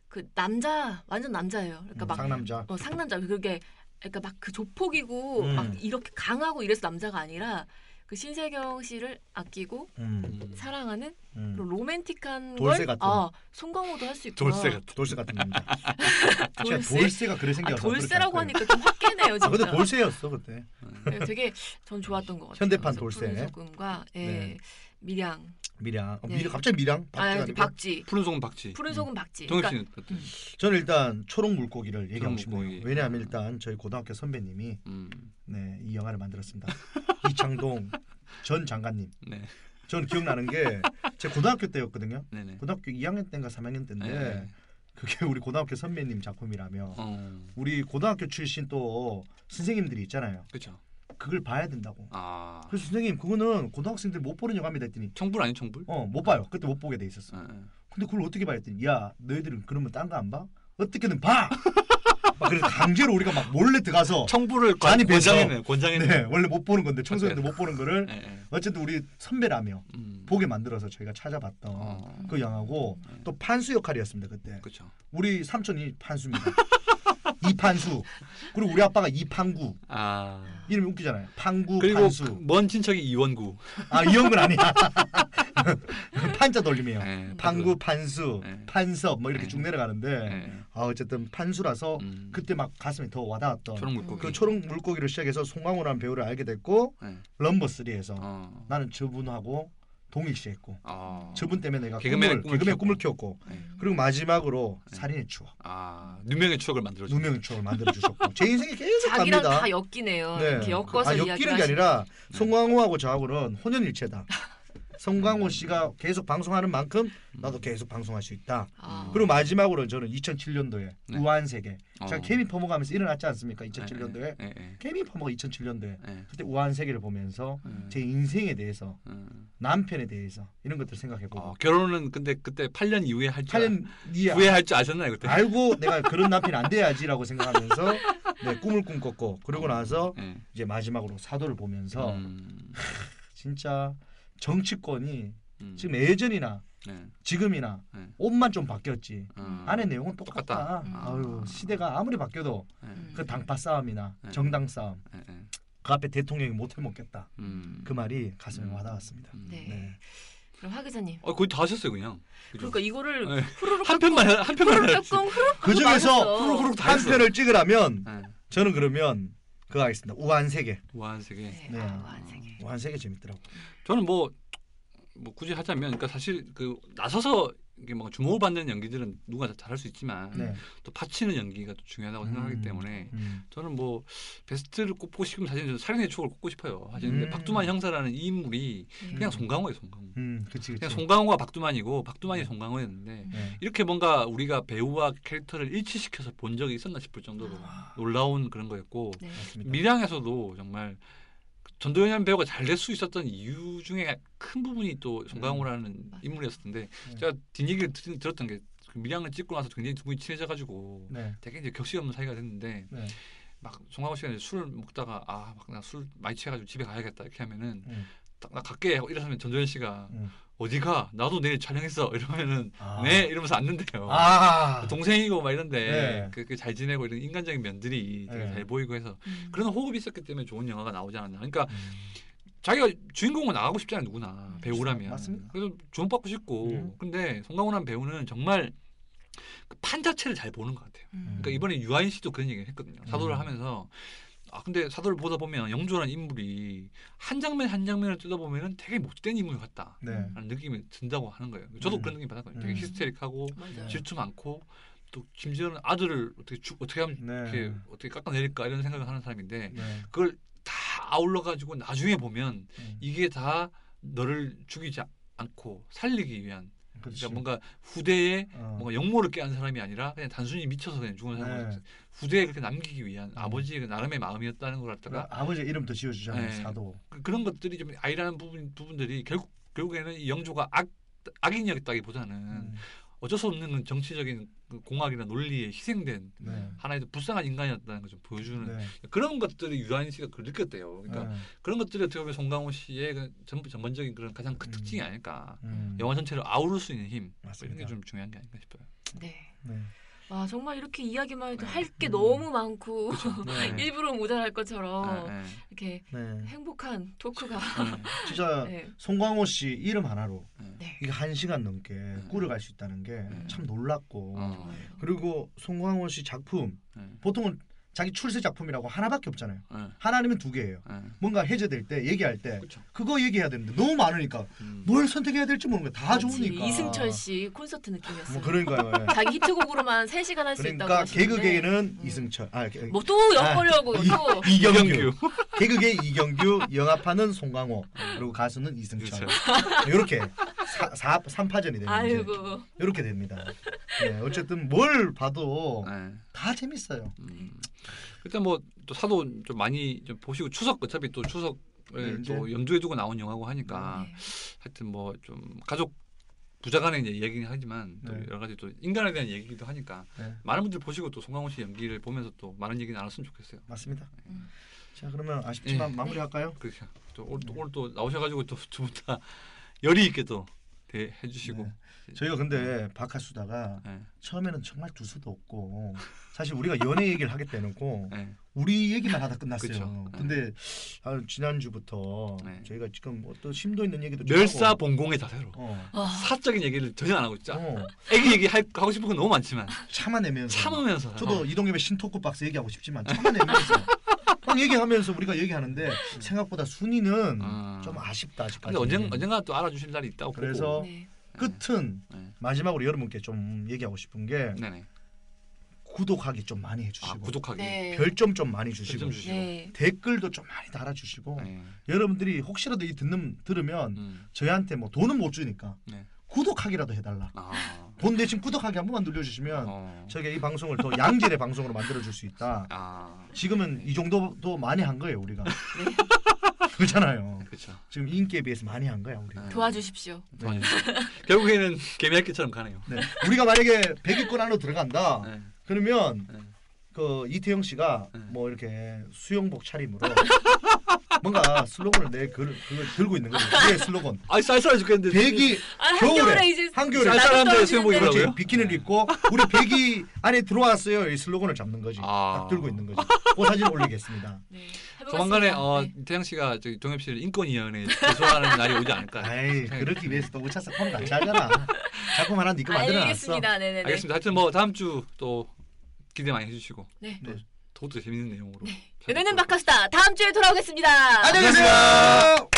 C: 그 남자 완전 남자예요. 그러니까 막
D: 상남자.
C: 상남자 그게 그러니까 막 그 조폭이고 막 이렇게 강하고 이래서 남자가 아니라 그 신세경 씨를 아끼고 사랑하는 그런 로맨틱한
D: 돌쇠
C: 걸
D: 같은.
C: 송강호도 할 수 있구나.
D: 돌쇠 같은 남자. 돌쇠가 그래 생겨서
C: 돌쇠라고 하니까 좀 확 깨네요 진짜.
D: 근데 돌쇠였어 그때.
C: 되게 전 좋았던 것 같아요.
D: 현대판 돌쇠.
C: 푸른 소금과 미량.
D: 갑자기 미량?
C: 박쥐.
B: 푸른 소금 박쥐.
C: 푸른 소금 박쥐.
B: 동엽 씨는
D: 저는 일단 초록 물고기를 얘기하고 싶어요. 왜냐하면 일단 저희 고등학교 선배님이 네, 이 영화를 만들었습니다. 이창동 전 장관님.
B: 네.
D: 저는 기억나는 게 제 고등학교 때였거든요.
B: 네네.
D: 고등학교 2학년 때인가 3학년 때인데 그게 우리 고등학교 선배님 작품이라며 우리 고등학교 출신 또 선생님들이 있잖아요.
B: 그렇죠.
D: 그걸 봐야 된다고.
B: 아.
D: 그래서 선생님 그거는 고등학생들 못 보는 영화입니다 했더니
B: 청불 아니 청불?
D: 못 봐요. 그때 못 보게 돼 있었어. 근데 그걸 어떻게 봐야 했더니 야 너희들은 그러면 딴 거 안 봐? 어떻게든 봐. 막 그래서 강제로 우리가 막 몰래 들어가서
B: 청불을 권장했네.
D: 네, 원래 못 보는 건데 청소년들 못 보는 거를 어쨌든 우리 선배라며 보게 만들어서 저희가 찾아봤던 그 영화고 또 판수 역할이었습니다 그때.
B: 그렇죠.
D: 우리 삼촌이 판수입니다. 이판수. 그리고 우리 아빠가 이판구. 이름이 웃기잖아요. 판구,
B: 그리고
D: 판수.
B: 먼 친척이 이원구.
D: 이원군 아니야. 판자 돌림이에요.
B: 네,
D: 판구, 판수,
B: 네.
D: 판섭 뭐 이렇게 쭉
B: 네.
D: 내려가는데
B: 네.
D: 어쨌든 판수라서 그때 막 가슴이 더 와닿았던
B: 초록 물고기.
D: 그 초록 물고기를 시작해서 송강호라는 배우를 알게 됐고 럼버 3에서 나는 저분하고 동일시했고 저분 때문에 내가 개그맨의 꿈을 키웠고 그리고 마지막으로 살인의 추억.
B: 누명의 추억을 만들어주셨고.
D: 누명의 추억을 만들어주셨고 제 인생에 계속
C: 자기랑
D: 갑니다.
C: 다 엮이네요.
D: 네.
C: 이렇게 엮어서
D: 엮이는 게 아니라 송강호하고 저하고는 혼연일체다. 송강호 씨가 계속 방송하는 만큼 나도 계속 방송할 수 있다. 그리고 마지막으로 저는 2007년도에 우한세계. 제가 케미 퍼먹으면서 일어났지 않습니까? 2007년도에. 케미 퍼먹어 2007년도에. 그때 우한세계를 보면서 제 인생에 대해서 남편에 대해서 이런 것들 생각해보고.
B: 결혼은 근데 그때 8년 이후에 할 줄
D: 8년 뒤에
B: 후회할 줄 아셨나요 그때?
D: 알고 내가 그런 남편이 안 돼야지라고 생각하면서 꿈을 꿈꿨고 그러고 나서 이제 마지막으로 사도를 보면서 진짜 정치권이 지금 예전이나 지금이나 옷만 좀 바뀌었지 안에 내용은 똑같다. 아유, 시대가 아무리 바뀌어도 그 당파 싸움이나 정당 싸움 그 앞에 대통령이 못해 먹겠다. 그 말이 가슴에 와닿았습니다.
C: 네. 그럼 하 기자님.
B: 거의 다 하셨어요 그냥. 그죠?
C: 그러니까 이거를 후루룩
B: 한 편만 해야지.
D: 그 중에서
B: 후루룩
D: 한 편을 찍으라면 저는 그러면 그거 하겠습니다. 우한세계.
B: 우한세계.
D: 우한세계 재밌더라고.
B: 저는 뭐 굳이 하자면, 그러니까 사실 그 나서서 이게 뭐 주목을 받는 연기들은 누가 잘할 수 있지만 또 받치는 연기가 또 중요하다고 생각하기 때문에 저는 뭐 베스트를 꼽고 싶으면 사실 저는 살인의 추억을 꼽고 싶어요. 사실 근데 박두만 형사라는 이 인물이 그냥 송강호예요, 송강호.
D: 그치.
B: 그냥 송강호가 박두만이고 박두만이 송강호였는데 이렇게 뭔가 우리가 배우와 캐릭터를 일치시켜서 본 적이 있었나 싶을 정도로 놀라운 그런 거였고 밀양에서도 정말 전도연 배우가 잘 될 수 있었던 이유 중에 큰 부분이 또 송강호라는 인물이었을 텐데 제가 뒷얘기를 들었던 게 밀양을 찍고 나서 굉장히 두 분이 친해져가지고 되게 이제 격식 없는 사이가 됐는데 막 송강호 씨가 이제 술을 먹다가 막 나 술 많이 취해가지고 집에 가야겠다 이렇게 하면은 나 갈게 하고 일어서면 전도연 씨가 어디가? 나도 내일 촬영했어 이러면은 네 이러면서 앉는데요. 동생이고 막 이런데 그 잘 지내고 이런 인간적인 면들이 되게 잘 보이고 해서 그런 호흡이 있었기 때문에 좋은 영화가 나오지 않았나. 그러니까 자기가 주인공은 나가고 싶잖아요 누구나 배우라면.
D: 맞습니다.
B: 그래서 주목받고 싶고 근데 송강호라는 배우는 정말 그 판 자체를 잘 보는 것 같아요. 그러니까 이번에 유아인 씨도 그런 얘기를 했거든요. 사도를 하면서 근데 사도를 보다 보면 영조라는 인물이 한 장면 한 장면을 뜯어보면은 되게 못된 인물 같다라는 느낌이 든다고 하는 거예요. 저도 그런 느낌 받았거든요. 되게 히스테릭하고 질투 많고 또 심지어는 아들을 어떻게 하면 이렇게 어떻게 깎아내릴까 이런 생각을 하는 사람인데 그걸 다 아울러 가지고 나중에 보면 이게 다 너를 죽이지 않고 살리기 위한 그러니까 뭔가 후대에 뭔가 역모를 깨한 사람이 아니라 그냥 단순히 미쳐서 그냥 죽은 사람을 후대에 그렇게 남기기 위한 아버지의 그 나름의 마음이었다는 걸 갖다가
D: 아버지 이름도 지어주잖아요. 사도.
B: 그런 것들이 좀 아이라는 부분들이 결국에는 이 영조가 악인이었다기보다는 어쩔 수 없는 정치적인 그 공학이나 논리에 희생된 하나의 불쌍한 인간이었다는 걸 좀 보여주는 그런 것들이 유아인 씨가 그걸 느꼈대요. 그러니까 그런 것들이 어떻게 보면 송강호 씨의 그 전반적인 그런 가장 큰 특징이 아닐까. 영화 전체를 아우를 수 있는 힘 이런 게 좀 중요한 게 아닌가 싶어요.
C: 네. 와 정말 이렇게 이야기만 해도 할 게 너무 많고 일부러 모자랄 것처럼 이렇게 행복한 토크가
D: 진짜 송강호 씨 이름 하나로 이게 1시간 넘게 꾸려갈 수 있다는 게 참 놀랍고 그리고 송강호 씨 작품 보통은 자기 출세 작품이라고 하나밖에 없잖아요. 하나 아니면 두 개예요. 뭔가 해제될 때 얘기할 때 그쵸. 그거 얘기해야 되는데 너무 많으니까 뭘 선택해야 될지 모르는 거야. 다 좋으니까.
C: 이승철 씨 콘서트 느낌이었어요.
D: 뭐 그러니까요.
C: 자기 히트곡으로만 3시간 할 수
D: 그러니까
C: 있다고 하시는데.
D: 개그계는 이승철.
C: 뭐 또 엿보려고 또
D: 이경규. 개그계 이경규, 영화파는 송강호, 그리고 가수는 이승철. 이렇게 3파전이 됩니다.
C: 아이고.
D: 이렇게 됩니다. 네, 어쨌든 뭘 봐도 다 재밌어요.
B: 일단 뭐 또 사도 좀 많이 좀 보시고 추석 어차피 또 추석을 또 염두에 두고 나온 영화고 하니까 하여튼 뭐 좀 가족 부자간의 이제 얘기긴 하지만 또 여러 가지 또 인간에 대한 얘기기도 하니까 많은 분들 보시고 또 송강호 씨 연기를 보면서 또 많은 얘기 나눴으면 좋겠어요.
D: 맞습니다. 자 그러면 아쉽지만 마무리할까요?
B: 그렇죠. 또 오늘 또 나오셔가지고 또 두 분 다 열의 있게 또 해주시고.
D: 저희가 근데 박하수다가 처음에는 정말 두수도 없고 사실 우리가 연애 얘기를 하겠다놓고 우리 얘기만 하다 끝났어요.
B: 그쵸.
D: 근데 지난주부터 저희가 지금 어떤 심도 있는 얘기도
B: 멸사봉공의 자세로 사적인 얘기를 전혀 안 하고 있죠. 애기 얘기 하고 싶은 건 너무 많지만 참으면서
D: 저도 이동엽의 신토크 박스 얘기하고 싶지만 참아내면서 막 얘기하면서 우리가 얘기하는데 생각보다 순위는 좀 아쉽다 아직까지.
B: 근데 언젠가 또 알아주실 날이 있다고
D: 그래서 끝은 마지막으로 여러분께 좀 얘기하고 싶은 게 구독하기 좀 많이 해주시고
B: 구독하기
D: 별점 좀 많이 주시고 댓글도 좀 많이 달아주시고 여러분들이 혹시라도 들으면 저희한테 뭐 돈은 못 주니까 구독하기라도 해달라. 돈 대신 구독하기 한 번만 눌러주시면 저희가 이 방송을 더 양질의 방송으로 만들어줄 수 있다. 지금은 이 정도도 많이 한 거예요 우리가. 그렇잖아요.
B: 그렇죠.
D: 지금 인기에 비해서 많이 한 거야 우리.
C: 도와주십시오.
B: 결국에는 개미핥기처럼 가네요.
D: 우리가 만약에 100위권 안으로 들어간다. 그러면 그 이태영 씨가 뭐 이렇게 수영복 차림으로 뭔가 슬로건을 그걸 들고 있는 거예요. 내 슬로건.
B: 쌀쌀해 죽겠는데.
D: 백이 겨울에 한겨울에
B: 쌀쌀한데 수영복 입으라고요?
D: 비키니를 입고 우리 백이 안에 들어왔어요. 이 슬로건을 잡는 거지. 딱 들고 있는 거지. 그 사진 올리겠습니다.
B: 조만간에 태양 씨가 저기 동엽 씨를 인권위원회에 제소하는 날이 오지 않을까.
D: 아이 그러기 위해서 또 우차사 컴 같이 하잖아. 자꾸 말한 네가 만들어놨어.
C: 알겠습니다. 네네네.
B: 알겠습니다. 하여튼 뭐 다음 주 또 기대 많이 해주시고 또 재밌는 내용으로.
C: 연애는 박하수다. 다음 주에 돌아오겠습니다.
D: 안녕히 계세요.